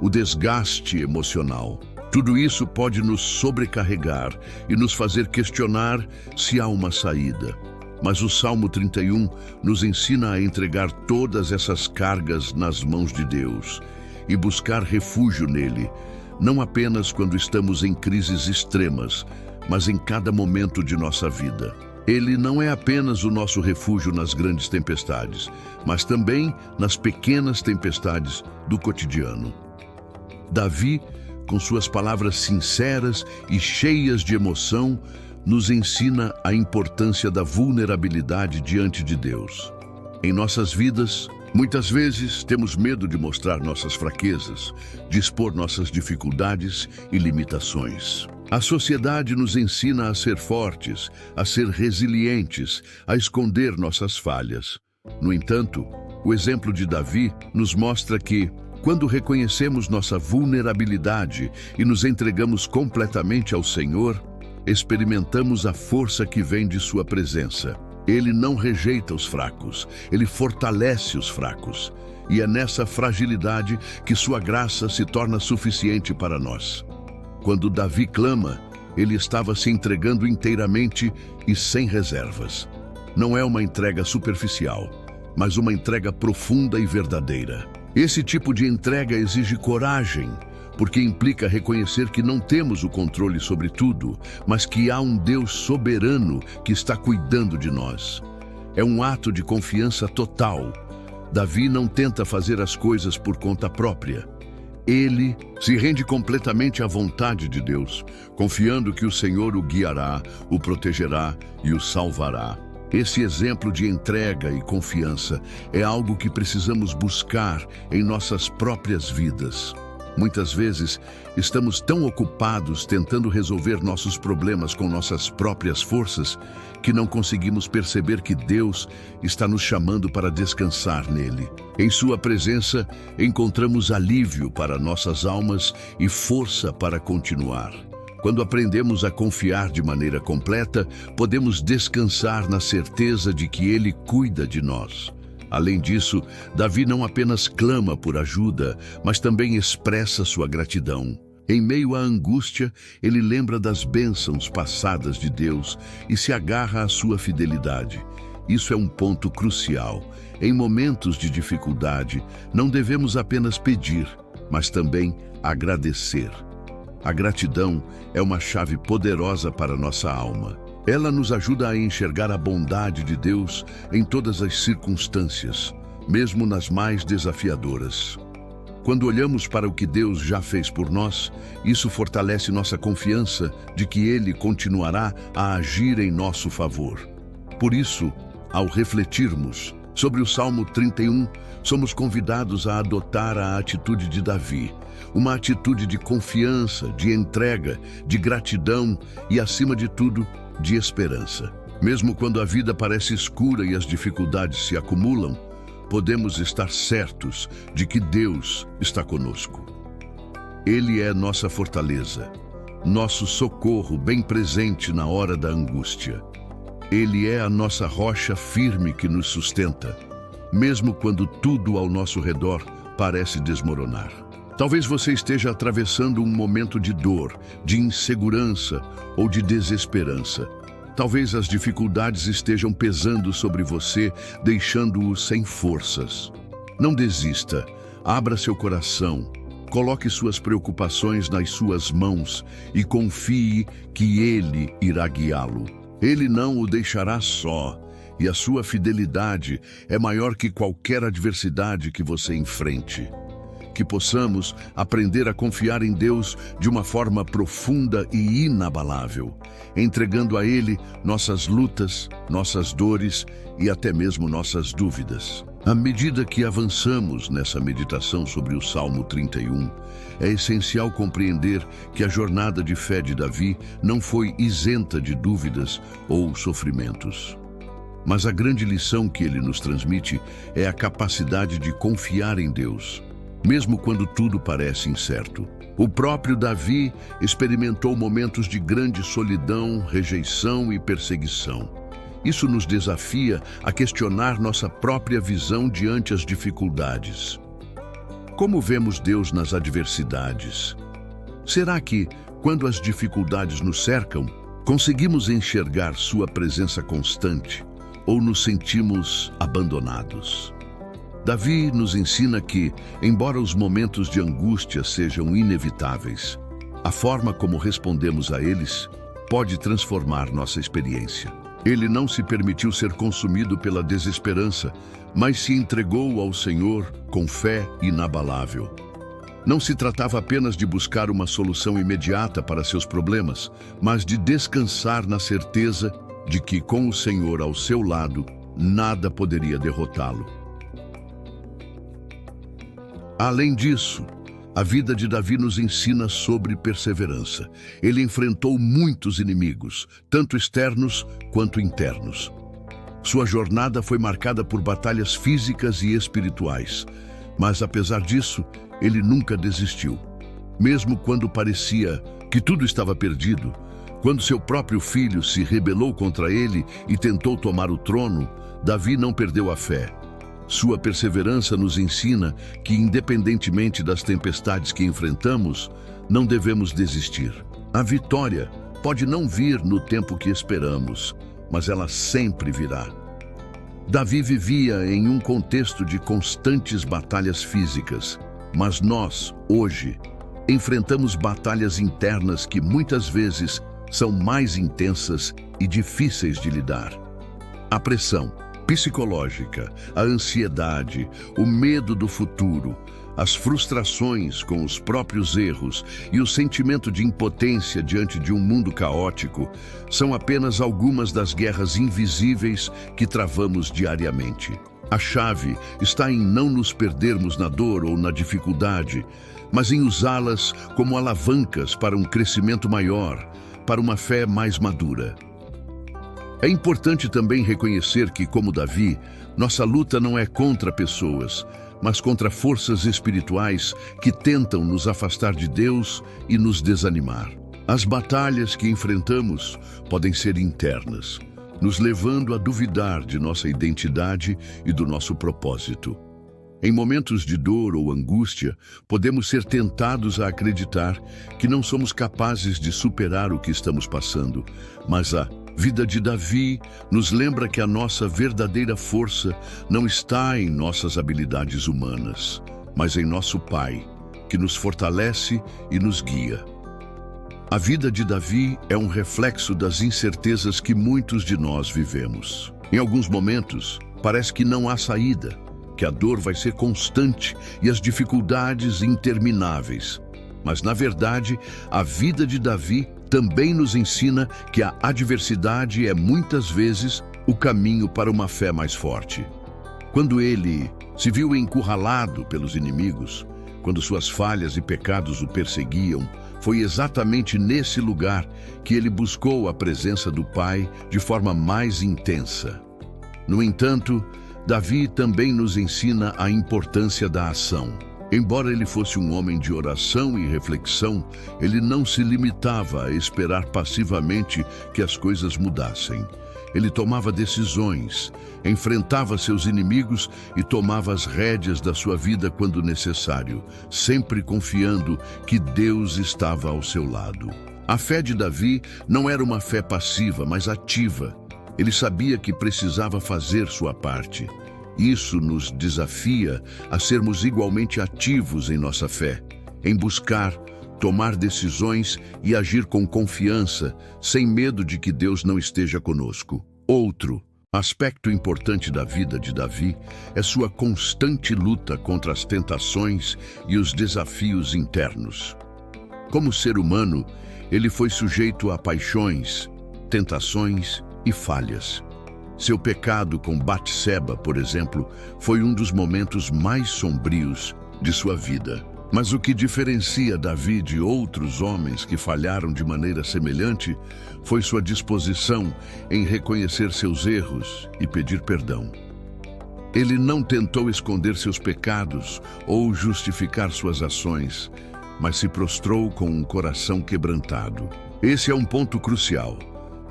o desgaste emocional. Tudo isso pode nos sobrecarregar e nos fazer questionar se há uma saída. Mas o Salmo 31 nos ensina a entregar todas essas cargas nas mãos de Deus e buscar refúgio nele, não apenas quando estamos em crises extremas, mas em cada momento de nossa vida. Ele não é apenas o nosso refúgio nas grandes tempestades, mas também nas pequenas tempestades do cotidiano. Davi, com suas palavras sinceras e cheias de emoção, nos ensina a importância da vulnerabilidade diante de Deus. Em nossas vidas, muitas vezes temos medo de mostrar nossas fraquezas, de expor nossas dificuldades e limitações. A sociedade nos ensina a ser fortes, a ser resilientes, a esconder nossas falhas. No entanto, o exemplo de Davi nos mostra que, quando reconhecemos nossa vulnerabilidade e nos entregamos completamente ao Senhor, experimentamos a força que vem de sua presença. Ele não rejeita os fracos, ele fortalece os fracos. E é nessa fragilidade que sua graça se torna suficiente para nós. Quando Davi clama, ele estava se entregando inteiramente e sem reservas. Não é uma entrega superficial, mas uma entrega profunda e verdadeira. Esse tipo de entrega exige coragem, porque implica reconhecer que não temos o controle sobre tudo, mas que há um Deus soberano que está cuidando de nós. É um ato de confiança total. Davi não tenta fazer as coisas por conta própria. Ele se rende completamente à vontade de Deus, confiando que o Senhor o guiará, o protegerá e o salvará. Esse exemplo de entrega e confiança é algo que precisamos buscar em nossas próprias vidas. Muitas vezes, estamos tão ocupados tentando resolver nossos problemas com nossas próprias forças que não conseguimos perceber que Deus está nos chamando para descansar nele. Em sua presença, encontramos alívio para nossas almas e força para continuar. Quando aprendemos a confiar de maneira completa, podemos descansar na certeza de que Ele cuida de nós. Além disso, Davi não apenas clama por ajuda, mas também expressa sua gratidão. Em meio à angústia, ele lembra das bênçãos passadas de Deus e se agarra à sua fidelidade. Isso é um ponto crucial. Em momentos de dificuldade, não devemos apenas pedir, mas também agradecer. A gratidão é uma chave poderosa para nossa alma. Ela nos ajuda a enxergar a bondade de Deus em todas as circunstâncias, mesmo nas mais desafiadoras. Quando olhamos para o que Deus já fez por nós, isso fortalece nossa confiança de que Ele continuará a agir em nosso favor. Por isso, ao refletirmos sobre o Salmo 31, somos convidados a adotar a atitude de Davi, uma atitude de confiança, de entrega, de gratidão e, acima de tudo, de esperança. Mesmo quando a vida parece escura e as dificuldades se acumulam, podemos estar certos de que Deus está conosco. Ele é nossa fortaleza, nosso socorro bem presente na hora da angústia. Ele é a nossa rocha firme que nos sustenta, mesmo quando tudo ao nosso redor parece desmoronar. Talvez você esteja atravessando um momento de dor, de insegurança ou de desesperança. Talvez as dificuldades estejam pesando sobre você, deixando-o sem forças. Não desista, abra seu coração, coloque suas preocupações nas suas mãos e confie que Ele irá guiá-lo. Ele não o deixará só, e a sua fidelidade é maior que qualquer adversidade que você enfrente. Que possamos aprender a confiar em Deus de uma forma profunda e inabalável, entregando a Ele nossas lutas, nossas dores e até mesmo nossas dúvidas. À medida que avançamos nessa meditação sobre o Salmo 31, é essencial compreender que a jornada de fé de Davi não foi isenta de dúvidas ou sofrimentos. Mas a grande lição que ele nos transmite é a capacidade de confiar em Deus, mesmo quando tudo parece incerto. O próprio Davi experimentou momentos de grande solidão, rejeição e perseguição. Isso nos desafia a questionar nossa própria visão diante as dificuldades. Como vemos Deus nas adversidades? Será que, quando as dificuldades nos cercam, conseguimos enxergar sua presença constante ou nos sentimos abandonados? Davi nos ensina que, embora os momentos de angústia sejam inevitáveis, a forma como respondemos a eles pode transformar nossa experiência. Ele não se permitiu ser consumido pela desesperança, mas se entregou ao Senhor com fé inabalável. Não se tratava apenas de buscar uma solução imediata para seus problemas, mas de descansar na certeza de que, com o Senhor ao seu lado, nada poderia derrotá-lo. Além disso, a vida de Davi nos ensina sobre perseverança. Ele enfrentou muitos inimigos, tanto externos quanto internos. Sua jornada foi marcada por batalhas físicas e espirituais, mas apesar disso, ele nunca desistiu. Mesmo quando parecia que tudo estava perdido, Quando seu próprio filho se rebelou contra ele e tentou tomar o trono, Davi não perdeu a fé. Sua perseverança nos ensina que, independentemente das tempestades que enfrentamos, não devemos desistir. A vitória pode não vir no tempo que esperamos, mas ela sempre virá. Davi vivia em um contexto de constantes batalhas físicas, mas nós, hoje, enfrentamos batalhas internas que muitas vezes são mais intensas e difíceis de lidar. A pressão psicológica, a ansiedade, o medo do futuro, as frustrações com os próprios erros e o sentimento de impotência diante de um mundo caótico são apenas algumas das guerras invisíveis que travamos diariamente. A chave está em não nos perdermos na dor ou na dificuldade, mas em usá-las como alavancas para um crescimento maior, para uma fé mais madura. É importante também reconhecer que, como Davi, nossa luta não é contra pessoas, mas contra forças espirituais que tentam nos afastar de Deus e nos desanimar. As batalhas que enfrentamos podem ser internas, nos levando a duvidar de nossa identidade e do nosso propósito. Em momentos de dor ou angústia, podemos ser tentados a acreditar que não somos capazes de superar o que estamos passando, mas a vida de Davi nos lembra que a nossa verdadeira força não está em nossas habilidades humanas, mas em nosso Pai, que nos fortalece e nos guia. A vida de Davi é um reflexo das incertezas que muitos de nós vivemos. Em alguns momentos, parece que não há saída, que a dor vai ser constante e as dificuldades intermináveis. Mas, na verdade, a vida de Davi também nos ensina que a adversidade é muitas vezes o caminho para uma fé mais forte. Quando ele se viu encurralado pelos inimigos, quando suas falhas e pecados o perseguiam, foi exatamente nesse lugar que ele buscou a presença do Pai de forma mais intensa. No entanto, Davi também nos ensina a importância da ação. Embora ele fosse um homem de oração e reflexão, ele não se limitava a esperar passivamente que as coisas mudassem. Ele tomava decisões, enfrentava seus inimigos e tomava as rédeas da sua vida quando necessário, sempre confiando que Deus estava ao seu lado. A fé de Davi não era uma fé passiva, mas ativa. Ele sabia que precisava fazer sua parte. Isso nos desafia a sermos igualmente ativos em nossa fé, em buscar, tomar decisões e agir com confiança, sem medo de que Deus não esteja conosco. Outro aspecto importante da vida de Davi é sua constante luta contra as tentações e os desafios internos. Como ser humano, ele foi sujeito a paixões, tentações e falhas. Seu pecado com Batseba, por exemplo, foi um dos momentos mais sombrios de sua vida. Mas o que diferencia Davi de outros homens que falharam de maneira semelhante foi sua disposição em reconhecer seus erros e pedir perdão. Ele não tentou esconder seus pecados ou justificar suas ações, mas se prostrou com um coração quebrantado. Esse é um ponto crucial.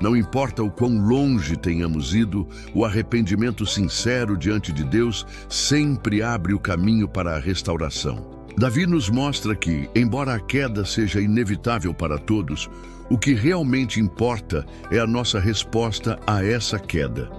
Não importa o quão longe tenhamos ido, o arrependimento sincero diante de Deus sempre abre o caminho para a restauração. Davi nos mostra que, embora a queda seja inevitável para todos, o que realmente importa é a nossa resposta a essa queda.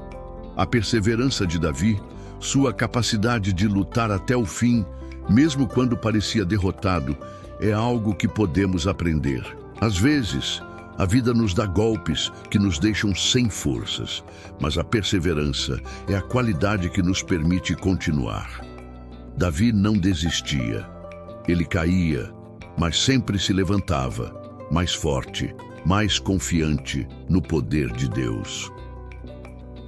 A perseverança de Davi, sua capacidade de lutar até o fim, mesmo quando parecia derrotado, é algo que podemos aprender. Às vezes, a vida nos dá golpes que nos deixam sem forças, mas a perseverança é a qualidade que nos permite continuar. Davi não desistia. Ele caía, mas sempre se levantava, mais forte, mais confiante no poder de Deus.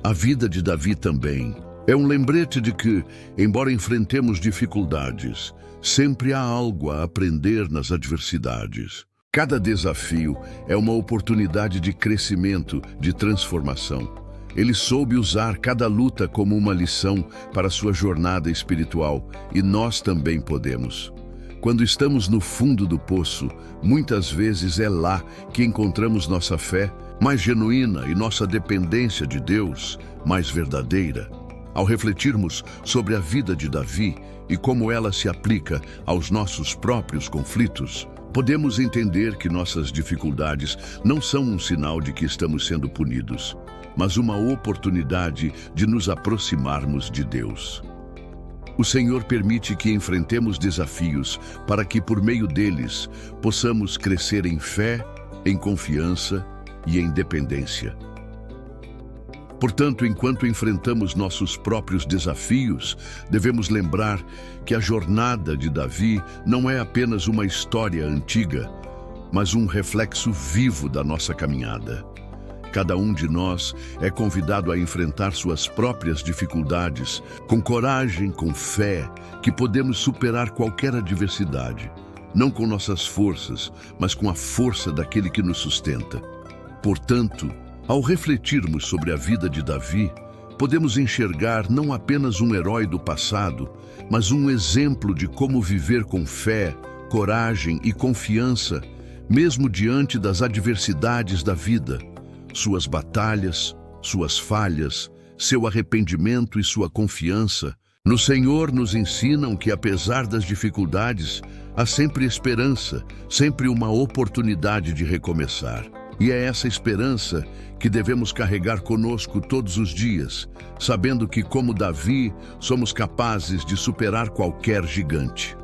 A vida de Davi também é um lembrete de que, embora enfrentemos dificuldades, sempre há algo a aprender nas adversidades. Cada desafio é uma oportunidade de crescimento, de transformação. Ele soube usar cada luta como uma lição para sua jornada espiritual, e nós também podemos. Quando estamos no fundo do poço, muitas vezes é lá que encontramos nossa fé mais genuína e nossa dependência de Deus mais verdadeira. Ao refletirmos sobre a vida de Davi e como ela se aplica aos nossos próprios conflitos, podemos entender que nossas dificuldades não são um sinal de que estamos sendo punidos, mas uma oportunidade de nos aproximarmos de Deus. O Senhor permite que enfrentemos desafios para que, por meio deles, possamos crescer em fé, em confiança e em dependência. Portanto, enquanto enfrentamos nossos próprios desafios, devemos lembrar que a jornada de Davi não é apenas uma história antiga, mas um reflexo vivo da nossa caminhada. Cada um de nós é convidado a enfrentar suas próprias dificuldades com coragem, com fé, que podemos superar qualquer adversidade, não com nossas forças, mas com a força daquele que nos sustenta. Portanto, ao refletirmos sobre a vida de Davi, podemos enxergar não apenas um herói do passado, mas um exemplo de como viver com fé, coragem e confiança, mesmo diante das adversidades da vida. Suas batalhas, suas falhas, seu arrependimento e sua confiança no Senhor nos ensinam que, apesar das dificuldades, há sempre esperança, sempre uma oportunidade de recomeçar. E é essa esperança que devemos carregar conosco todos os dias, sabendo que, como Davi, somos capazes de superar qualquer gigante.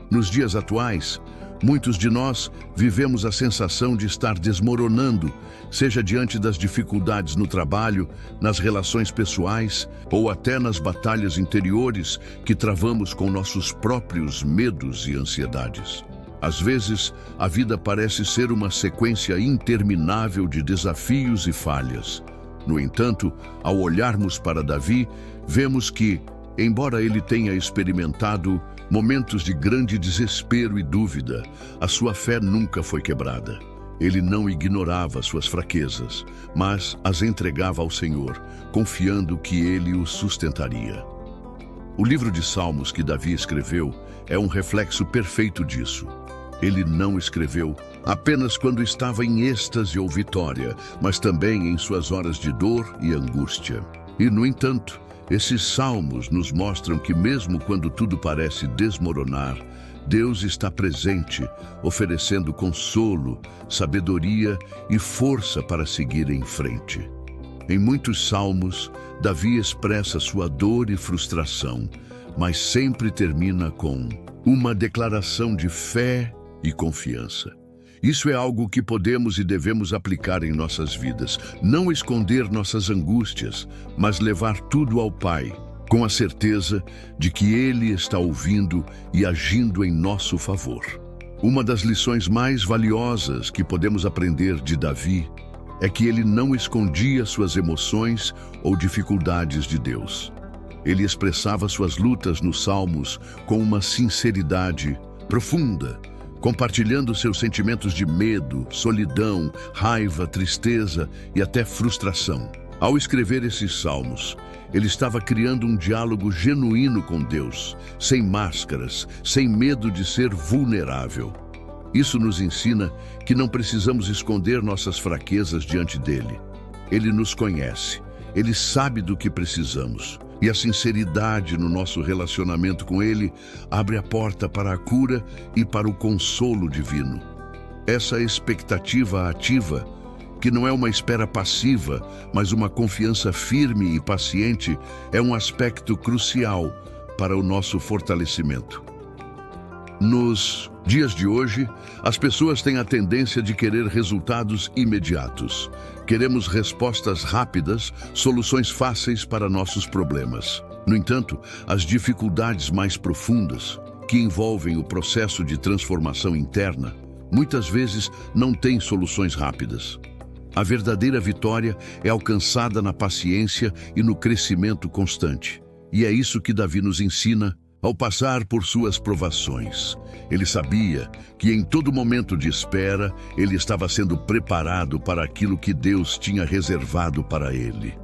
Nos dias atuais, muitos de nós vivemos a sensação de estar desmoronando, seja diante das dificuldades no trabalho, nas relações pessoais ou até nas batalhas interiores que travamos com nossos próprios medos e ansiedades. Às vezes, a vida parece ser uma sequência interminável de desafios e falhas. No entanto, ao olharmos para Davi, vemos que, embora ele tenha experimentado momentos de grande desespero e dúvida, a sua fé nunca foi quebrada. Ele não ignorava suas fraquezas, mas as entregava ao Senhor, confiando que Ele o sustentaria. O livro de Salmos que Davi escreveu é um reflexo perfeito disso. Ele não escreveu apenas quando estava em êxtase ou vitória, mas também em suas horas de dor e angústia. E, no entanto, esses salmos nos mostram que mesmo quando tudo parece desmoronar, Deus está presente, oferecendo consolo, sabedoria e força para seguir em frente. Em muitos salmos, Davi expressa sua dor e frustração, mas sempre termina com uma declaração de fé e confiança. Isso é algo que podemos e devemos aplicar em nossas vidas. Não esconder nossas angústias, mas levar tudo ao Pai, com a certeza de que Ele está ouvindo e agindo em nosso favor. Uma das lições mais valiosas que podemos aprender de Davi é que ele não escondia suas emoções ou dificuldades de Deus. Ele expressava suas lutas nos salmos com uma sinceridade profunda, compartilhando seus sentimentos de medo, solidão, raiva, tristeza e até frustração. Ao escrever esses salmos, ele estava criando um diálogo genuíno com Deus, sem máscaras, sem medo de ser vulnerável. Isso nos ensina que não precisamos esconder nossas fraquezas diante dele. Ele nos conhece, ele sabe do que precisamos. E a sinceridade no nosso relacionamento com Ele abre a porta para a cura e para o consolo divino. Essa expectativa ativa, que não é uma espera passiva, mas uma confiança firme e paciente, é um aspecto crucial para o nosso fortalecimento. Nos dias de hoje, as pessoas têm a tendência de querer resultados imediatos. Queremos respostas rápidas, soluções fáceis para nossos problemas. No entanto, as dificuldades mais profundas, que envolvem o processo de transformação interna, muitas vezes não têm soluções rápidas. A verdadeira vitória é alcançada na paciência e no crescimento constante. E é isso que Davi nos ensina ao passar por suas provações. Ele sabia que em todo momento de espera, ele estava sendo preparado para aquilo que Deus tinha reservado para ele.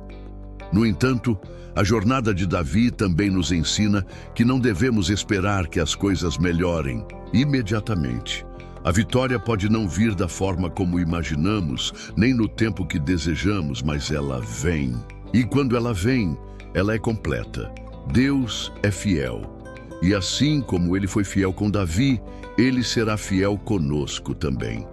No entanto, a jornada de Davi também nos ensina que não devemos esperar que as coisas melhorem imediatamente. A vitória pode não vir da forma como imaginamos, nem no tempo que desejamos, mas ela vem. E quando ela vem, ela é completa. Deus é fiel. E assim como ele foi fiel com Davi, ele será fiel conosco também.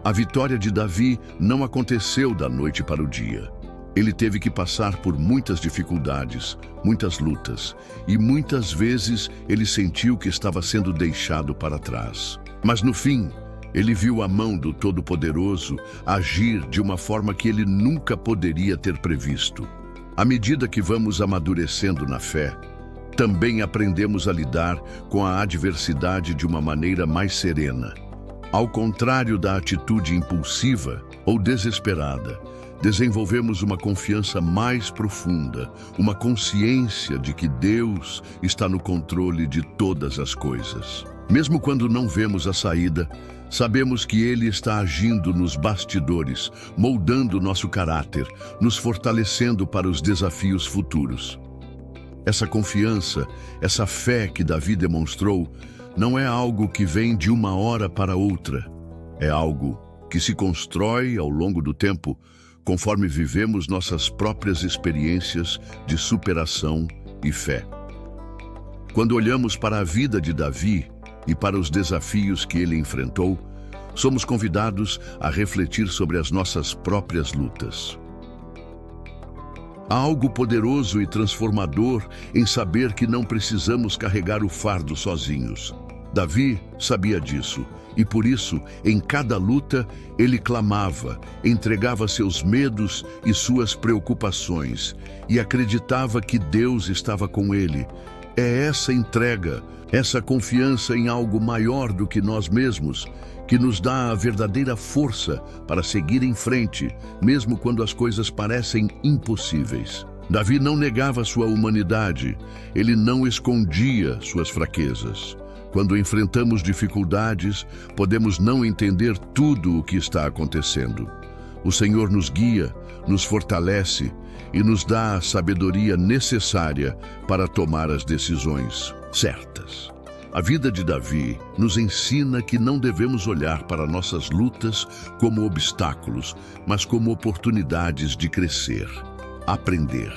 A vitória de Davi não aconteceu da noite para o dia. Ele teve que passar por muitas dificuldades, muitas lutas, e muitas vezes ele sentiu que estava sendo deixado para trás. Mas no fim, ele viu a mão do Todo-Poderoso agir de uma forma que ele nunca poderia ter previsto. À medida que vamos amadurecendo na fé, também aprendemos a lidar com a adversidade de uma maneira mais serena. Ao contrário da atitude impulsiva ou desesperada, desenvolvemos uma confiança mais profunda, uma consciência de que Deus está no controle de todas as coisas. Mesmo quando não vemos a saída, sabemos que Ele está agindo nos bastidores, moldando nosso caráter, nos fortalecendo para os desafios futuros. Essa confiança, essa fé que Davi demonstrou, não é algo que vem de uma hora para outra. É algo que se constrói ao longo do tempo, conforme vivemos nossas próprias experiências de superação e fé. Quando olhamos para a vida de Davi e para os desafios que ele enfrentou, somos convidados a refletir sobre as nossas próprias lutas. Há algo poderoso e transformador em saber que não precisamos carregar o fardo sozinhos. Davi sabia disso, e por isso, em cada luta, ele clamava, entregava seus medos e suas preocupações, e acreditava que Deus estava com ele. É essa entrega, essa confiança em algo maior do que nós mesmos, que nos dá a verdadeira força para seguir em frente, mesmo quando as coisas parecem impossíveis. Davi não negava sua humanidade, ele não escondia suas fraquezas. Quando enfrentamos dificuldades, podemos não entender tudo o que está acontecendo. O Senhor nos guia, nos fortalece e nos dá a sabedoria necessária para tomar as decisões certas. A vida de Davi nos ensina que não devemos olhar para nossas lutas como obstáculos, mas como oportunidades de crescer, aprender,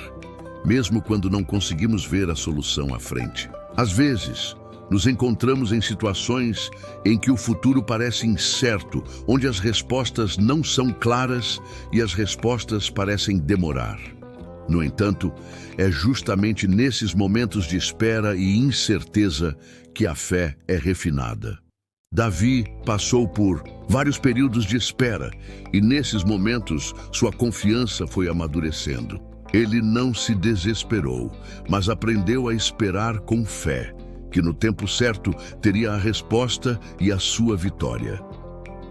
mesmo quando não conseguimos ver a solução à frente. Às vezes, nos encontramos em situações em que o futuro parece incerto, onde as respostas não são claras e as respostas parecem demorar. No entanto, é justamente nesses momentos de espera e incerteza que a fé é refinada. Davi passou por vários períodos de espera e nesses momentos sua confiança foi amadurecendo. Ele não se desesperou, mas aprendeu a esperar com fé, que no tempo certo teria a resposta e a sua vitória.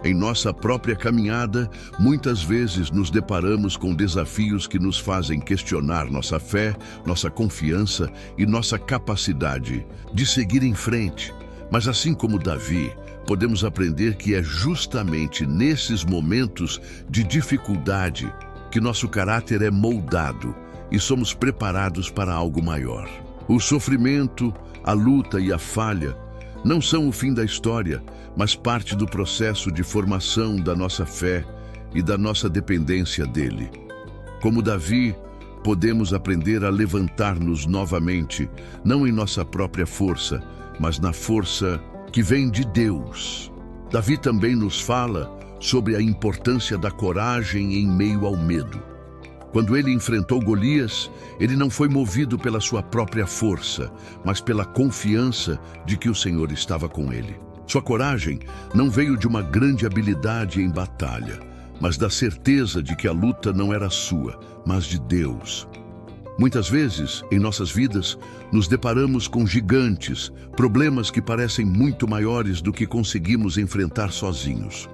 Em nossa própria caminhada, muitas vezes nos deparamos com desafios que nos fazem questionar nossa fé, nossa confiança e nossa capacidade de seguir em frente. Mas assim como Davi, podemos aprender que é justamente nesses momentos de dificuldade que nosso caráter é moldado e somos preparados para algo maior. O sofrimento, a luta e a falha não são o fim da história, mas parte do processo de formação da nossa fé e da nossa dependência dele. Como Davi, podemos aprender a levantar-nos novamente, não em nossa própria força, mas na força que vem de Deus. Davi também nos fala sobre a importância da coragem em meio ao medo. Quando ele enfrentou Golias, ele não foi movido pela sua própria força, mas pela confiança de que o Senhor estava com ele. Sua coragem não veio de uma grande habilidade em batalha, mas da certeza de que a luta não era sua, mas de Deus. Muitas vezes, em nossas vidas, nos deparamos com gigantes, problemas que parecem muito maiores do que conseguimos enfrentar sozinhos.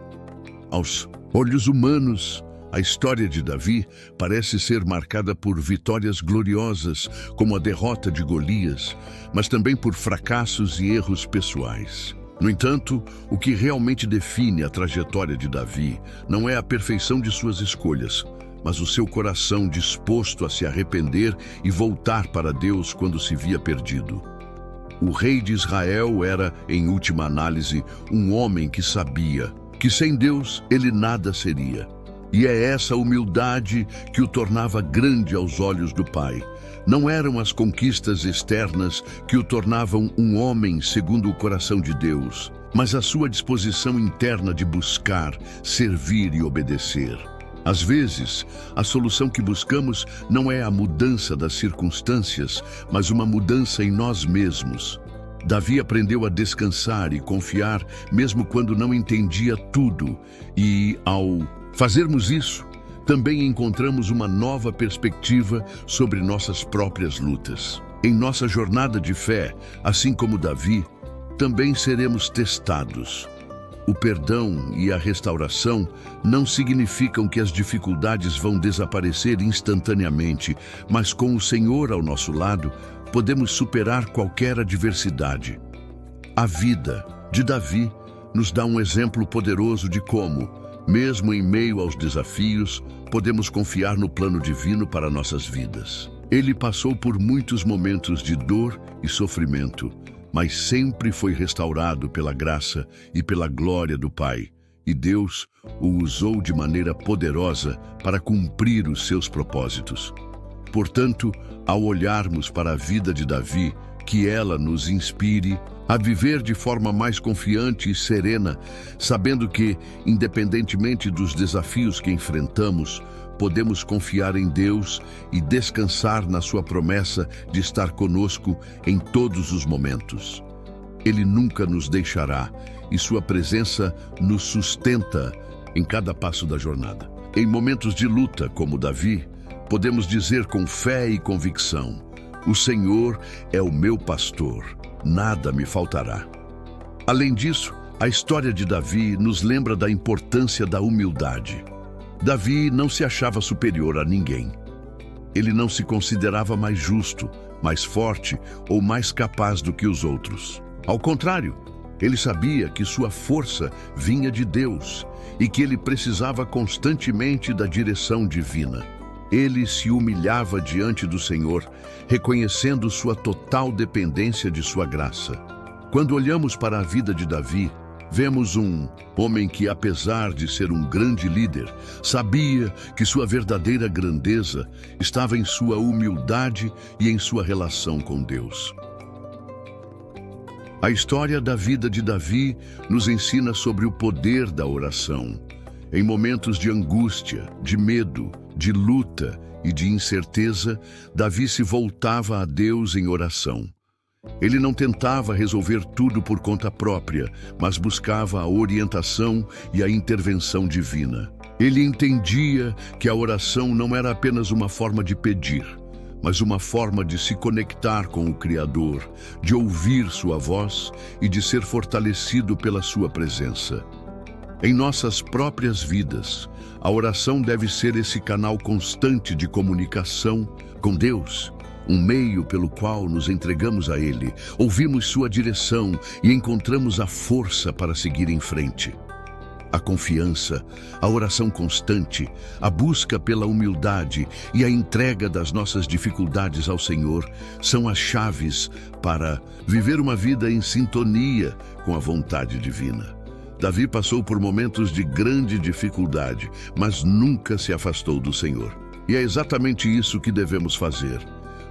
Aos olhos humanos, a história de Davi parece ser marcada por vitórias gloriosas, como a derrota de Golias, mas também por fracassos e erros pessoais. No entanto, o que realmente define a trajetória de Davi não é a perfeição de suas escolhas, mas o seu coração disposto a se arrepender e voltar para Deus quando se via perdido. O rei de Israel era, em última análise, um homem que sabia que sem Deus ele nada seria. E é essa humildade que o tornava grande aos olhos do Pai. Não eram as conquistas externas que o tornavam um homem segundo o coração de Deus, mas a sua disposição interna de buscar, servir e obedecer. Às vezes, a solução que buscamos não é a mudança das circunstâncias, mas uma mudança em nós mesmos. Davi aprendeu a descansar e confiar mesmo quando não entendia tudo, e ao fazermos isso, também encontramos uma nova perspectiva sobre nossas próprias lutas. Em nossa jornada de fé, assim como Davi, também seremos testados. O perdão e a restauração não significam que as dificuldades vão desaparecer instantaneamente, mas com o Senhor ao nosso lado, podemos superar qualquer adversidade. A vida de Davi nos dá um exemplo poderoso de como, mesmo em meio aos desafios, podemos confiar no plano divino para nossas vidas. Ele passou por muitos momentos de dor e sofrimento, mas sempre foi restaurado pela graça e pela glória do Pai, e Deus o usou de maneira poderosa para cumprir os seus propósitos. Portanto, ao olharmos para a vida de Davi, que ela nos inspire a viver de forma mais confiante e serena, sabendo que, independentemente dos desafios que enfrentamos, podemos confiar em Deus e descansar na sua promessa de estar conosco em todos os momentos. Ele nunca nos deixará e sua presença nos sustenta em cada passo da jornada. Em momentos de luta, como Davi, podemos dizer com fé e convicção: o Senhor é o meu pastor, nada me faltará. Além disso, a história de Davi nos lembra da importância da humildade. Davi não se achava superior a ninguém. Ele não se considerava mais justo, mais forte ou mais capaz do que os outros. Ao contrário, ele sabia que sua força vinha de Deus e que ele precisava constantemente da direção divina. Ele se humilhava diante do Senhor, reconhecendo sua total dependência de sua graça. Quando olhamos para a vida de Davi, vemos um homem que, apesar de ser um grande líder, sabia que sua verdadeira grandeza estava em sua humildade e em sua relação com Deus. A história da vida de Davi nos ensina sobre o poder da oração. Em momentos de angústia, de medo, de luta e de incerteza, Davi se voltava a Deus em oração. Ele não tentava resolver tudo por conta própria, mas buscava a orientação e a intervenção divina. Ele entendia que a oração não era apenas uma forma de pedir, mas uma forma de se conectar com o Criador, de ouvir sua voz e de ser fortalecido pela sua presença. Em nossas próprias vidas, a oração deve ser esse canal constante de comunicação com Deus, um meio pelo qual nos entregamos a Ele, ouvimos sua direção e encontramos a força para seguir em frente. A confiança, a oração constante, a busca pela humildade e a entrega das nossas dificuldades ao Senhor são as chaves para viver uma vida em sintonia com a vontade divina. Davi passou por momentos de grande dificuldade, mas nunca se afastou do Senhor. E é exatamente isso que devemos fazer.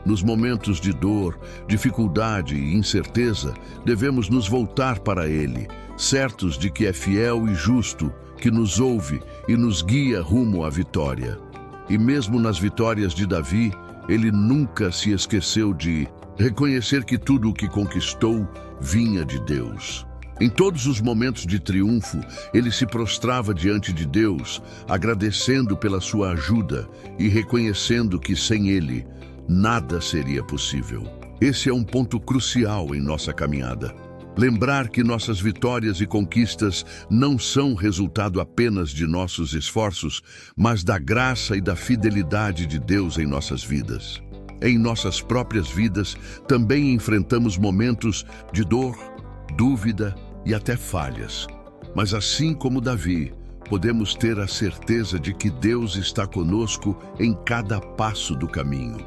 Nos momentos de dor, dificuldade e incerteza, devemos nos voltar para Ele, certos de que é fiel e justo, que nos ouve e nos guia rumo à vitória. E mesmo nas vitórias de Davi, ele nunca se esqueceu de reconhecer que tudo o que conquistou vinha de Deus. Em todos os momentos de triunfo, ele se prostrava diante de Deus, agradecendo pela sua ajuda e reconhecendo que sem Ele, nada seria possível. Esse é um ponto crucial em nossa caminhada. Lembrar que nossas vitórias e conquistas não são resultado apenas de nossos esforços, mas da graça e da fidelidade de Deus em nossas vidas. Em nossas próprias vidas, também enfrentamos momentos de dor, dúvida e até falhas. Mas assim como Davi, podemos ter a certeza de que Deus está conosco em cada passo do caminho.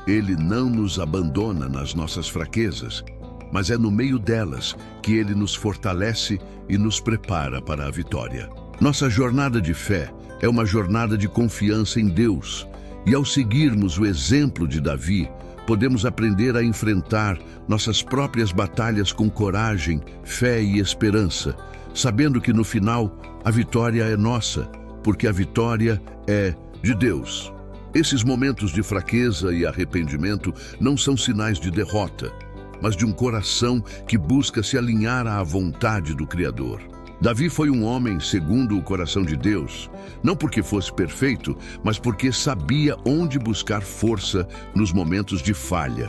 Ele não nos abandona nas nossas fraquezas, mas é no meio delas que Ele nos fortalece e nos prepara para a vitória. Nossa jornada de fé é uma jornada de confiança em Deus, e ao seguirmos o exemplo de Davi, podemos aprender a enfrentar nossas próprias batalhas com coragem, fé e esperança, sabendo que no final a vitória é nossa, porque a vitória é de Deus. Esses momentos de fraqueza e arrependimento não são sinais de derrota, mas de um coração que busca se alinhar à vontade do Criador. Davi foi um homem segundo o coração de Deus, não porque fosse perfeito, mas porque sabia onde buscar força nos momentos de falha.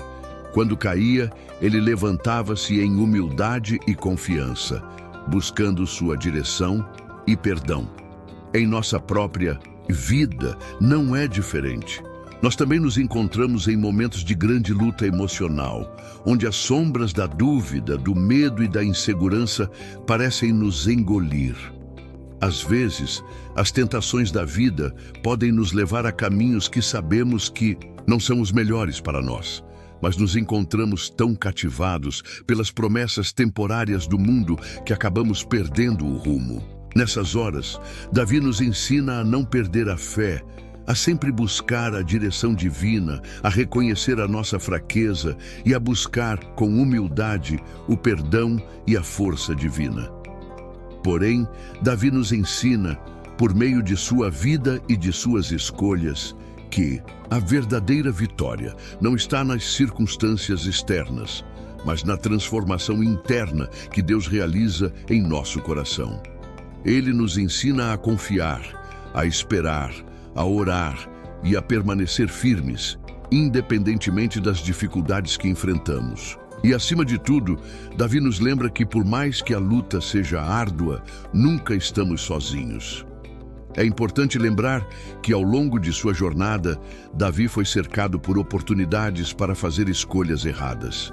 Quando caía, ele levantava-se em humildade e confiança, buscando sua direção e perdão. Em nossa própria vida não é diferente. Nós também nos encontramos em momentos de grande luta emocional, onde as sombras da dúvida, do medo e da insegurança parecem nos engolir. Às vezes, as tentações da vida podem nos levar a caminhos que sabemos que não são os melhores para nós, mas nos encontramos tão cativados pelas promessas temporárias do mundo que acabamos perdendo o rumo. Nessas horas, Davi nos ensina a não perder a fé, a sempre buscar a direção divina, a reconhecer a nossa fraqueza e a buscar com humildade o perdão e a força divina. Porém, Davi nos ensina, por meio de sua vida e de suas escolhas, que a verdadeira vitória não está nas circunstâncias externas, mas na transformação interna que Deus realiza em nosso coração. Ele nos ensina a confiar, a esperar, a orar e a permanecer firmes, independentemente das dificuldades que enfrentamos. E, acima de tudo, Davi nos lembra que, por mais que a luta seja árdua, nunca estamos sozinhos. É importante lembrar que, ao longo de sua jornada, Davi foi cercado por oportunidades para fazer escolhas erradas.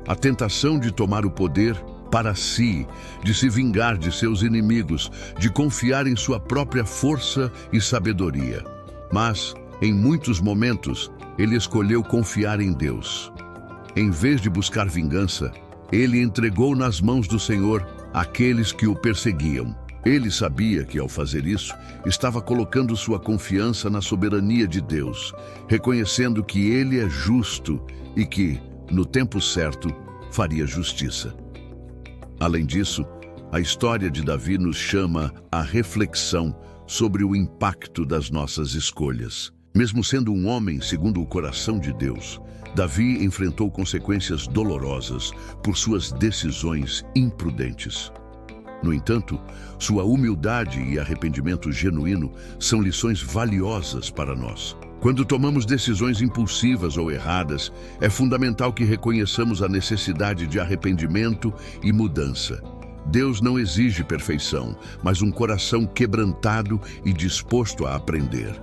A tentação de tomar o poder para si, de se vingar de seus inimigos, de confiar em sua própria força e sabedoria. Mas, em muitos momentos, ele escolheu confiar em Deus. Em vez de buscar vingança, ele entregou nas mãos do Senhor aqueles que o perseguiam. Ele sabia que, ao fazer isso, estava colocando sua confiança na soberania de Deus, reconhecendo que Ele é justo e que, no tempo certo, faria justiça. Além disso, a história de Davi nos chama à reflexão sobre o impacto das nossas escolhas. Mesmo sendo um homem segundo o coração de Deus, Davi enfrentou consequências dolorosas por suas decisões imprudentes. No entanto, sua humildade e arrependimento genuíno são lições valiosas para nós. Quando tomamos decisões impulsivas ou erradas, é fundamental que reconheçamos a necessidade de arrependimento e mudança. Deus não exige perfeição, mas um coração quebrantado e disposto a aprender.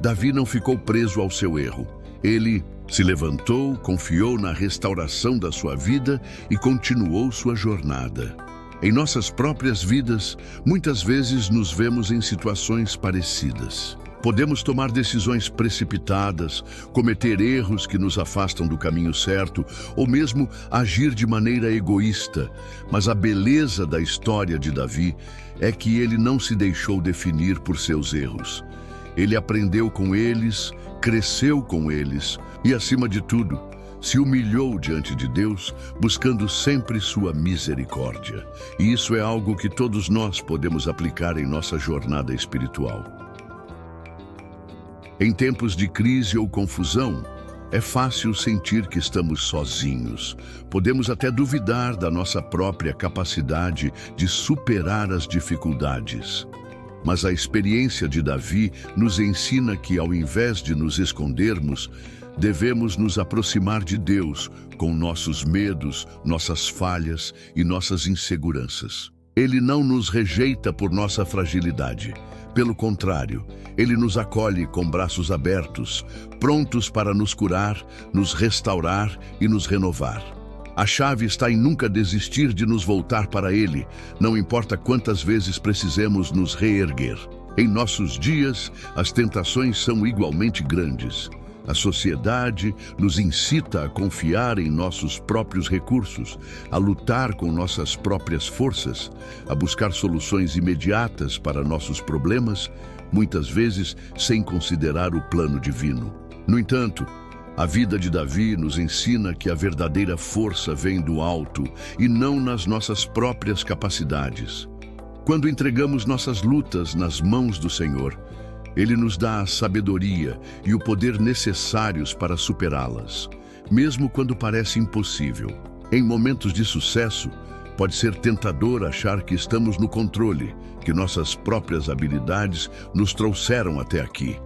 Davi não ficou preso ao seu erro. Ele se levantou, confiou na restauração da sua vida e continuou sua jornada. Em nossas próprias vidas, muitas vezes nos vemos em situações parecidas. Podemos tomar decisões precipitadas, cometer erros que nos afastam do caminho certo, ou mesmo agir de maneira egoísta. Mas a beleza da história de Davi é que ele não se deixou definir por seus erros. Ele aprendeu com eles, cresceu com eles e, acima de tudo, se humilhou diante de Deus, buscando sempre sua misericórdia. E isso é algo que todos nós podemos aplicar em nossa jornada espiritual. Em tempos de crise ou confusão, é fácil sentir que estamos sozinhos. Podemos até duvidar da nossa própria capacidade de superar as dificuldades. Mas a experiência de Davi nos ensina que, ao invés de nos escondermos, devemos nos aproximar de Deus com nossos medos, nossas falhas e nossas inseguranças. Ele não nos rejeita por nossa fragilidade. Pelo contrário, Ele nos acolhe com braços abertos, prontos para nos curar, nos restaurar e nos renovar. A chave está em nunca desistir de nos voltar para Ele, não importa quantas vezes precisemos nos reerguer. Em nossos dias, as tentações são igualmente grandes. A sociedade nos incita a confiar em nossos próprios recursos, a lutar com nossas próprias forças, a buscar soluções imediatas para nossos problemas, muitas vezes sem considerar o plano divino. No entanto, a vida de Davi nos ensina que a verdadeira força vem do alto e não nas nossas próprias capacidades. Quando entregamos nossas lutas nas mãos do Senhor, Ele nos dá a sabedoria e o poder necessários para superá-las, mesmo quando parece impossível. Em momentos de sucesso, pode ser tentador achar que estamos no controle, que nossas próprias habilidades nos trouxeram até aqui.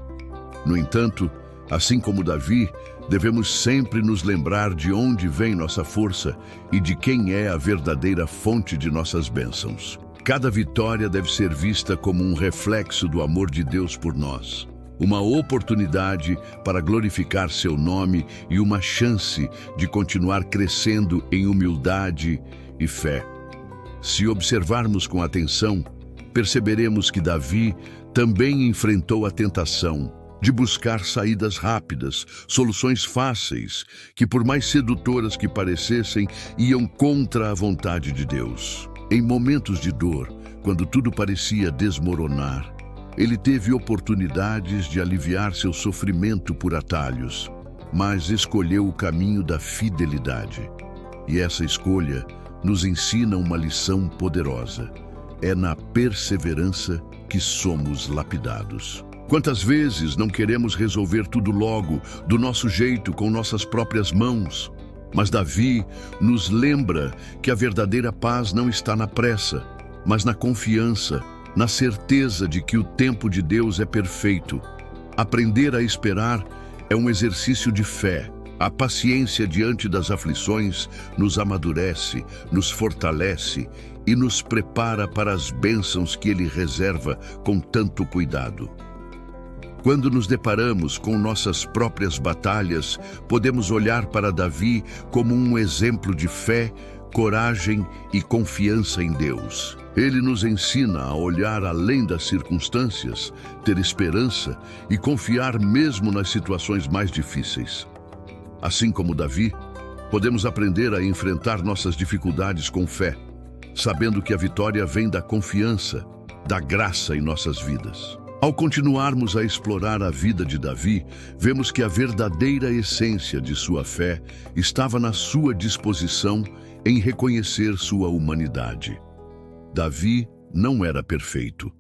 No entanto, assim como Davi, devemos sempre nos lembrar de onde vem nossa força e de quem é a verdadeira fonte de nossas bênçãos. Cada vitória deve ser vista como um reflexo do amor de Deus por nós, uma oportunidade para glorificar seu nome e uma chance de continuar crescendo em humildade e fé. Se observarmos com atenção, perceberemos que Davi também enfrentou a tentação de buscar saídas rápidas, soluções fáceis, que por mais sedutoras que parecessem, iam contra a vontade de Deus. Em momentos de dor, quando tudo parecia desmoronar, ele teve oportunidades de aliviar seu sofrimento por atalhos, mas escolheu o caminho da fidelidade. E essa escolha nos ensina uma lição poderosa. É na perseverança que somos lapidados. Quantas vezes não queremos resolver tudo logo, do nosso jeito, com nossas próprias mãos? Mas Davi nos lembra que a verdadeira paz não está na pressa, mas na confiança, na certeza de que o tempo de Deus é perfeito. Aprender a esperar é um exercício de fé. A paciência diante das aflições nos amadurece, nos fortalece e nos prepara para as bênçãos que Ele reserva com tanto cuidado. Quando nos deparamos com nossas próprias batalhas, podemos olhar para Davi como um exemplo de fé, coragem e confiança em Deus. Ele nos ensina a olhar além das circunstâncias, ter esperança e confiar mesmo nas situações mais difíceis. Assim como Davi, podemos aprender a enfrentar nossas dificuldades com fé, sabendo que a vitória vem da confiança, da graça em nossas vidas. Ao continuarmos a explorar a vida de Davi, vemos que a verdadeira essência de sua fé estava na sua disposição em reconhecer sua humanidade. Davi não era perfeito.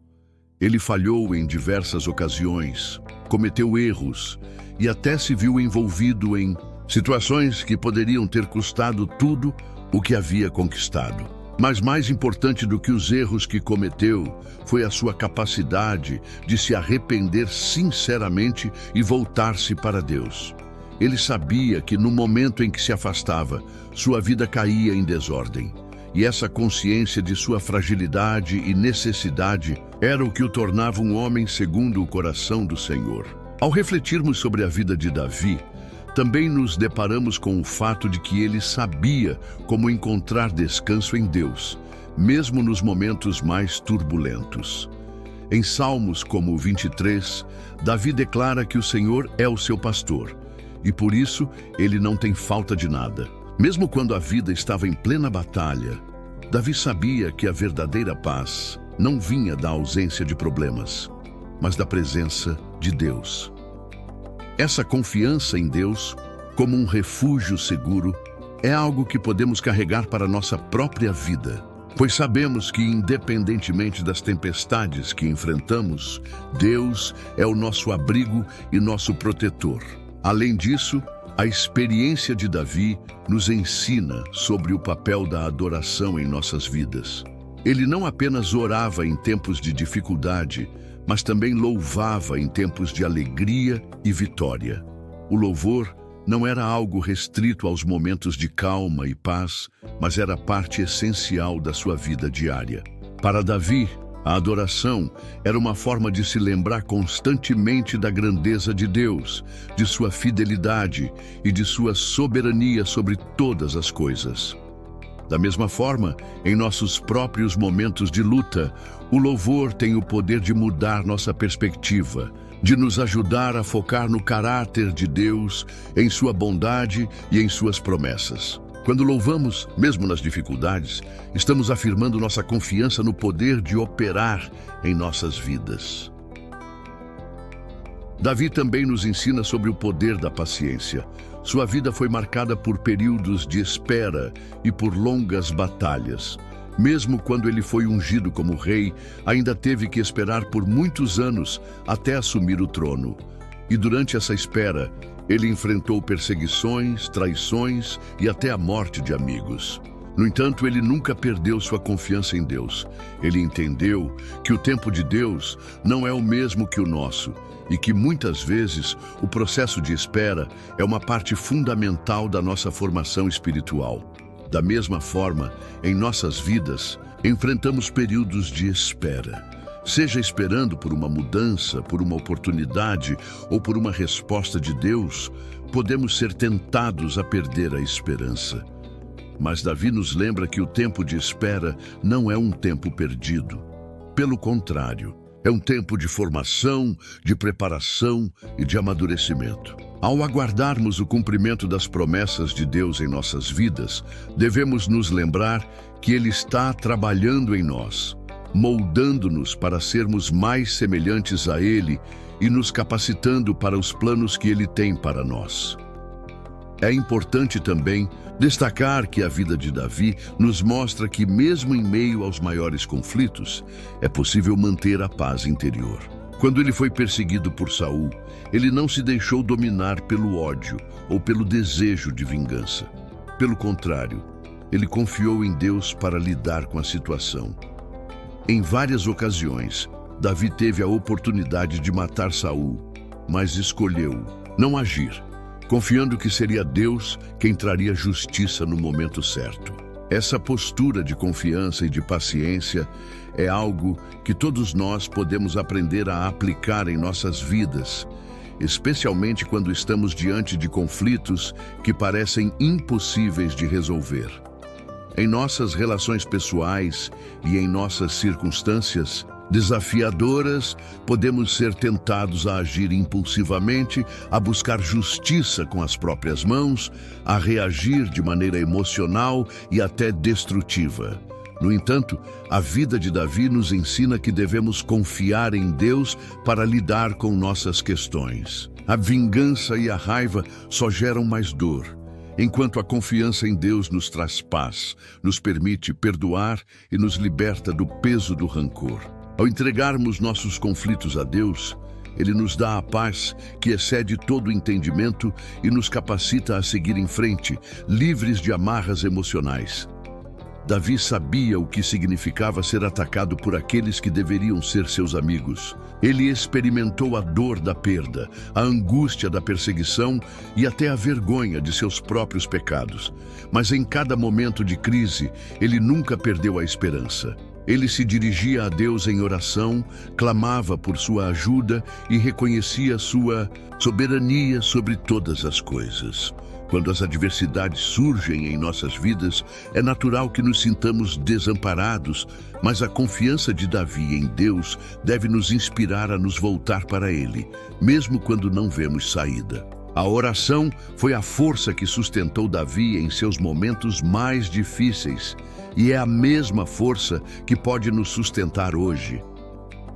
Ele falhou em diversas ocasiões, cometeu erros e até se viu envolvido em situações que poderiam ter custado tudo o que havia conquistado. Mas mais importante do que os erros que cometeu foi a sua capacidade de se arrepender sinceramente e voltar-se para Deus. Ele sabia que no momento em que se afastava, sua vida caía em desordem. E essa consciência de sua fragilidade e necessidade era o que o tornava um homem segundo o coração do Senhor. Ao refletirmos sobre a vida de Davi, também nos deparamos com o fato de que ele sabia como encontrar descanso em Deus, mesmo nos momentos mais turbulentos. Em Salmos como o 23, Davi declara que o Senhor é o seu pastor, e por isso ele não tem falta de nada. Mesmo quando a vida estava em plena batalha, Davi sabia que a verdadeira paz não vinha da ausência de problemas, mas da presença de Deus. Essa confiança em Deus, como um refúgio seguro, é algo que podemos carregar para nossa própria vida, pois sabemos que, independentemente das tempestades que enfrentamos, Deus é o nosso abrigo e nosso protetor. Além disso, a experiência de Davi nos ensina sobre o papel da adoração em nossas vidas. Ele não apenas orava em tempos de dificuldade, mas também louvava em tempos de alegria e vitória. O louvor não era algo restrito aos momentos de calma e paz, mas era parte essencial da sua vida diária. Para Davi, A adoração era uma forma de se lembrar constantemente da grandeza de Deus, de sua fidelidade e de sua soberania sobre todas as coisas. Da mesma forma, em nossos próprios momentos de luta, o louvor tem o poder de mudar nossa perspectiva, de nos ajudar a focar no caráter de Deus, em sua bondade e em suas promessas. Quando louvamos, mesmo nas dificuldades, estamos afirmando nossa confiança no poder de operar em nossas vidas. Davi também nos ensina sobre o poder da paciência. Sua vida foi marcada por períodos de espera e por longas batalhas. Mesmo quando ele foi ungido como rei, ainda teve que esperar por muitos anos até assumir o trono. E durante essa espera, ele enfrentou perseguições, traições e até a morte de amigos. No entanto, ele nunca perdeu sua confiança em Deus. Ele entendeu que o tempo de Deus não é o mesmo que o nosso e que muitas vezes o processo de espera é uma parte fundamental da nossa formação espiritual. Da mesma forma, em nossas vidas, enfrentamos períodos de espera. Seja esperando por uma mudança, por uma oportunidade ou por uma resposta de Deus, podemos ser tentados a perder a esperança. Mas Davi nos lembra que o tempo de espera não é um tempo perdido. Pelo contrário, é um tempo de formação, de preparação e de amadurecimento. Ao aguardarmos o cumprimento das promessas de Deus em nossas vidas, devemos nos lembrar que Ele está trabalhando em nós, moldando-nos para sermos mais semelhantes a Ele e nos capacitando para os planos que Ele tem para nós. É importante também destacar que a vida de Davi nos mostra que, mesmo em meio aos maiores conflitos, é possível manter a paz interior. Quando ele foi perseguido por Saul, ele não se deixou dominar pelo ódio ou pelo desejo de vingança. Pelo contrário, ele confiou em Deus para lidar com a situação. Em várias ocasiões, Davi teve a oportunidade de matar Saul, mas escolheu não agir, confiando que seria Deus quem traria justiça no momento certo. Essa postura de confiança e de paciência é algo que todos nós podemos aprender a aplicar em nossas vidas, especialmente quando estamos diante de conflitos que parecem impossíveis de resolver. Em nossas relações pessoais e em nossas circunstâncias desafiadoras, podemos ser tentados a agir impulsivamente, a buscar justiça com as próprias mãos, a reagir de maneira emocional e até destrutiva. No entanto, a vida de Davi nos ensina que devemos confiar em Deus para lidar com nossas questões. A vingança e a raiva só geram mais dor, enquanto a confiança em Deus nos traz paz, nos permite perdoar e nos liberta do peso do rancor. Ao entregarmos nossos conflitos a Deus, Ele nos dá a paz que excede todo o entendimento e nos capacita a seguir em frente, livres de amarras emocionais. Davi sabia o que significava ser atacado por aqueles que deveriam ser seus amigos. Ele experimentou a dor da perda, a angústia da perseguição e até a vergonha de seus próprios pecados. Mas em cada momento de crise, ele nunca perdeu a esperança. Ele se dirigia a Deus em oração, clamava por sua ajuda e reconhecia sua soberania sobre todas as coisas. Quando as adversidades surgem em nossas vidas, é natural que nos sintamos desamparados, mas a confiança de Davi em Deus deve nos inspirar a nos voltar para Ele, mesmo quando não vemos saída. A oração foi a força que sustentou Davi em seus momentos mais difíceis, e é a mesma força que pode nos sustentar hoje.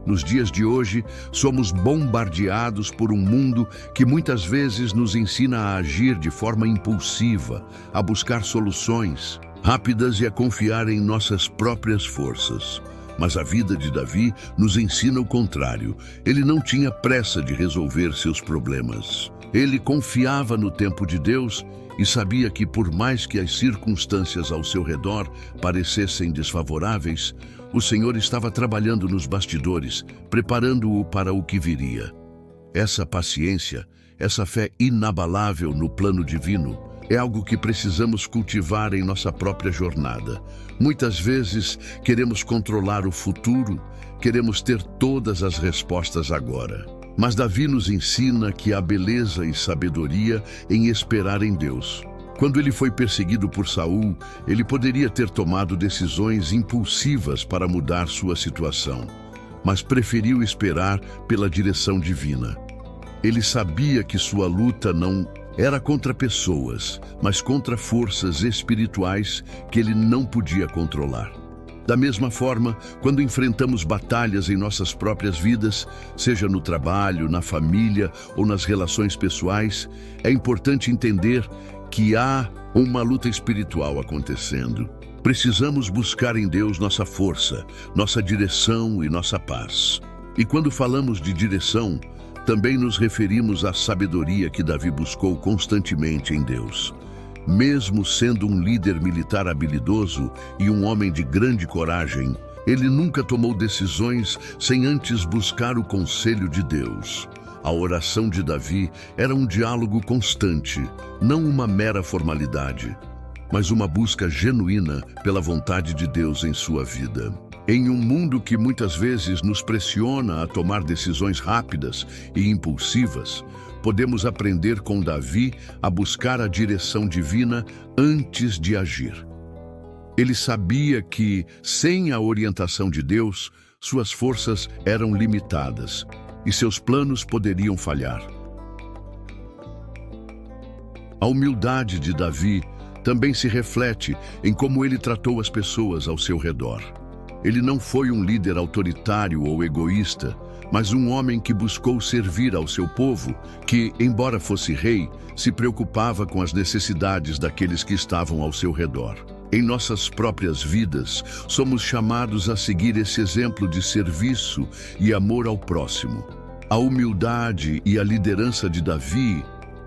Nos dias de hoje, somos bombardeados por um mundo que muitas vezes nos ensina a agir de forma impulsiva, a buscar soluções rápidas e a confiar em nossas próprias forças. Mas a vida de Davi nos ensina o contrário. Ele não tinha pressa de resolver seus problemas. Ele confiava no tempo de Deus e sabia que, por mais que as circunstâncias ao seu redor parecessem desfavoráveis, o Senhor estava trabalhando nos bastidores, preparando-o para o que viria. Essa paciência, essa fé inabalável no plano divino, é algo que precisamos cultivar em nossa própria jornada. Muitas vezes queremos controlar o futuro, queremos ter todas as respostas agora. Mas Davi nos ensina que há beleza e sabedoria em esperar em Deus. Quando ele foi perseguido por Saul, ele poderia ter tomado decisões impulsivas para mudar sua situação, mas preferiu esperar pela direção divina. Ele sabia que sua luta não era contra pessoas, mas contra forças espirituais que ele não podia controlar. Da mesma forma, quando enfrentamos batalhas em nossas próprias vidas, seja no trabalho, na família ou nas relações pessoais, é importante entender que há uma luta espiritual acontecendo. Precisamos buscar em Deus nossa força, nossa direção e nossa paz. E quando falamos de direção, também nos referimos à sabedoria que Davi buscou constantemente em Deus. Mesmo sendo um líder militar habilidoso e um homem de grande coragem, ele nunca tomou decisões sem antes buscar o conselho de Deus. A oração de Davi era um diálogo constante, não uma mera formalidade, mas uma busca genuína pela vontade de Deus em sua vida. Em um mundo que muitas vezes nos pressiona a tomar decisões rápidas e impulsivas, podemos aprender com Davi a buscar a direção divina antes de agir. Ele sabia que, sem a orientação de Deus, suas forças eram limitadas e seus planos poderiam falhar. A humildade de Davi também se reflete em como ele tratou as pessoas ao seu redor. Ele não foi um líder autoritário ou egoísta, mas um homem que buscou servir ao seu povo, que, embora fosse rei, se preocupava com as necessidades daqueles que estavam ao seu redor. Em nossas próprias vidas, somos chamados a seguir esse exemplo de serviço e amor ao próximo. A humildade e a liderança de Davi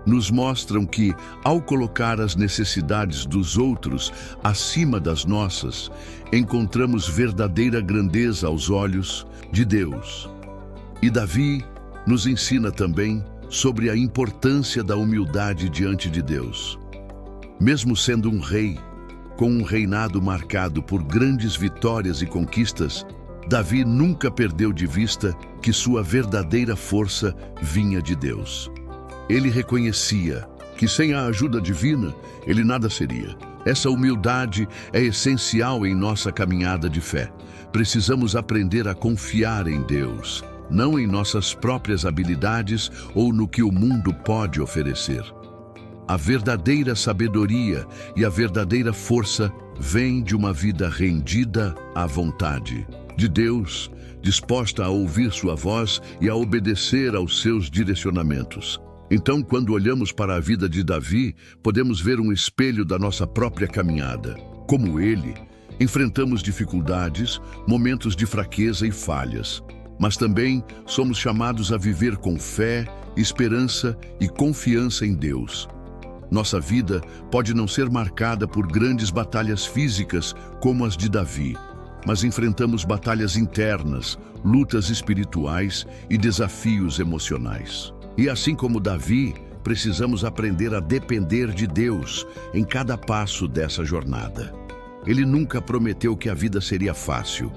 nos mostram que, ao colocar as necessidades dos outros acima das nossas, encontramos verdadeira grandeza aos olhos de Deus. E Davi nos ensina também sobre a importância da humildade diante de Deus. Mesmo sendo um rei, com um reinado marcado por grandes vitórias e conquistas, Davi nunca perdeu de vista que sua verdadeira força vinha de Deus. Ele reconhecia que sem a ajuda divina, ele nada seria. Essa humildade é essencial em nossa caminhada de fé. Precisamos aprender a confiar em Deus, não em nossas próprias habilidades ou no que o mundo pode oferecer. A verdadeira sabedoria e a verdadeira força vêm de uma vida rendida à vontade de Deus, disposta a ouvir sua voz e a obedecer aos seus direcionamentos. Então, quando olhamos para a vida de Davi, podemos ver um espelho da nossa própria caminhada. Como ele, enfrentamos dificuldades, momentos de fraqueza e falhas, mas também somos chamados a viver com fé, esperança e confiança em Deus. Nossa vida pode não ser marcada por grandes batalhas físicas como as de Davi, mas enfrentamos batalhas internas, lutas espirituais e desafios emocionais. E assim como Davi, precisamos aprender a depender de Deus em cada passo dessa jornada. Ele nunca prometeu que a vida seria fácil,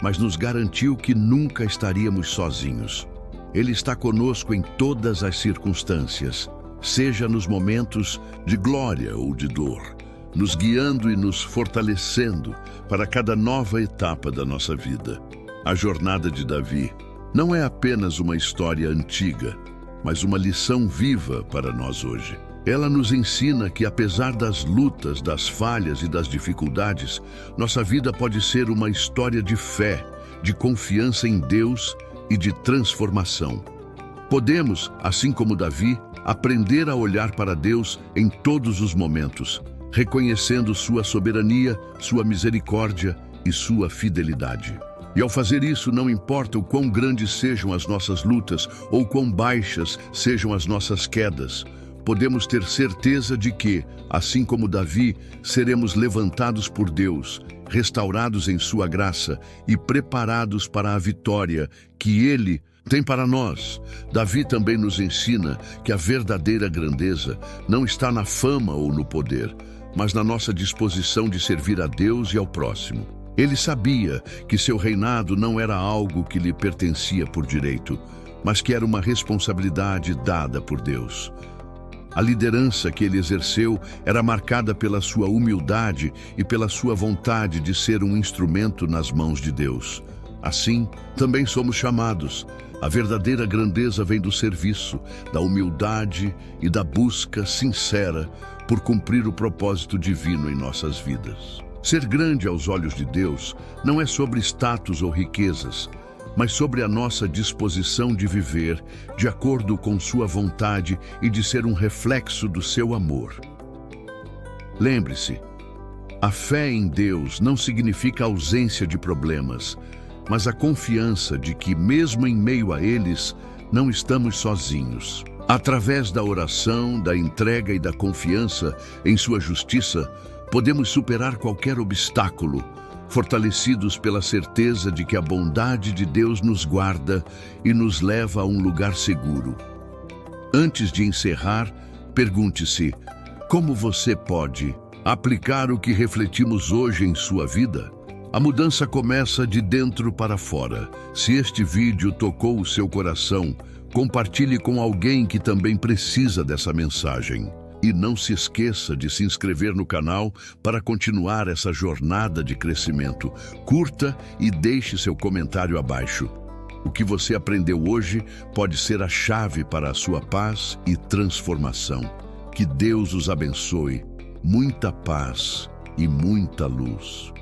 mas nos garantiu que nunca estaríamos sozinhos. Ele está conosco em todas as circunstâncias, seja nos momentos de glória ou de dor, nos guiando e nos fortalecendo para cada nova etapa da nossa vida. A jornada de Davi não é apenas uma história antiga, mas uma lição viva para nós hoje. Ela nos ensina que, apesar das lutas, das falhas e das dificuldades, nossa vida pode ser uma história de fé, de confiança em Deus e de transformação. Podemos, assim como Davi, aprender a olhar para Deus em todos os momentos, reconhecendo sua soberania, sua misericórdia e sua fidelidade. E ao fazer isso, não importa o quão grandes sejam as nossas lutas ou quão baixas sejam as nossas quedas, podemos ter certeza de que, assim como Davi, seremos levantados por Deus, restaurados em sua graça e preparados para a vitória que Ele tem para nós. Davi também nos ensina que a verdadeira grandeza não está na fama ou no poder, mas na nossa disposição de servir a Deus e ao próximo. Ele sabia que seu reinado não era algo que lhe pertencia por direito, mas que era uma responsabilidade dada por Deus. A liderança que ele exerceu era marcada pela sua humildade e pela sua vontade de ser um instrumento nas mãos de Deus. Assim, também somos chamados. A verdadeira grandeza vem do serviço, da humildade e da busca sincera por cumprir o propósito divino em nossas vidas. Ser grande aos olhos de Deus não é sobre status ou riquezas, mas sobre a nossa disposição de viver de acordo com sua vontade e de ser um reflexo do seu amor. Lembre-se, a fé em Deus não significa ausência de problemas, mas a confiança de que, mesmo em meio a eles, não estamos sozinhos. Através da oração, da entrega e da confiança em sua justiça, podemos superar qualquer obstáculo, fortalecidos pela certeza de que a bondade de Deus nos guarda e nos leva a um lugar seguro. Antes de encerrar, pergunte-se: como você pode aplicar o que refletimos hoje em sua vida? A mudança começa de dentro para fora. Se este vídeo tocou o seu coração, compartilhe com alguém que também precisa dessa mensagem. E não se esqueça de se inscrever no canal para continuar essa jornada de crescimento. Curta e deixe seu comentário abaixo. O que você aprendeu hoje pode ser a chave para a sua paz e transformação. Que Deus os abençoe. Muita paz e muita luz.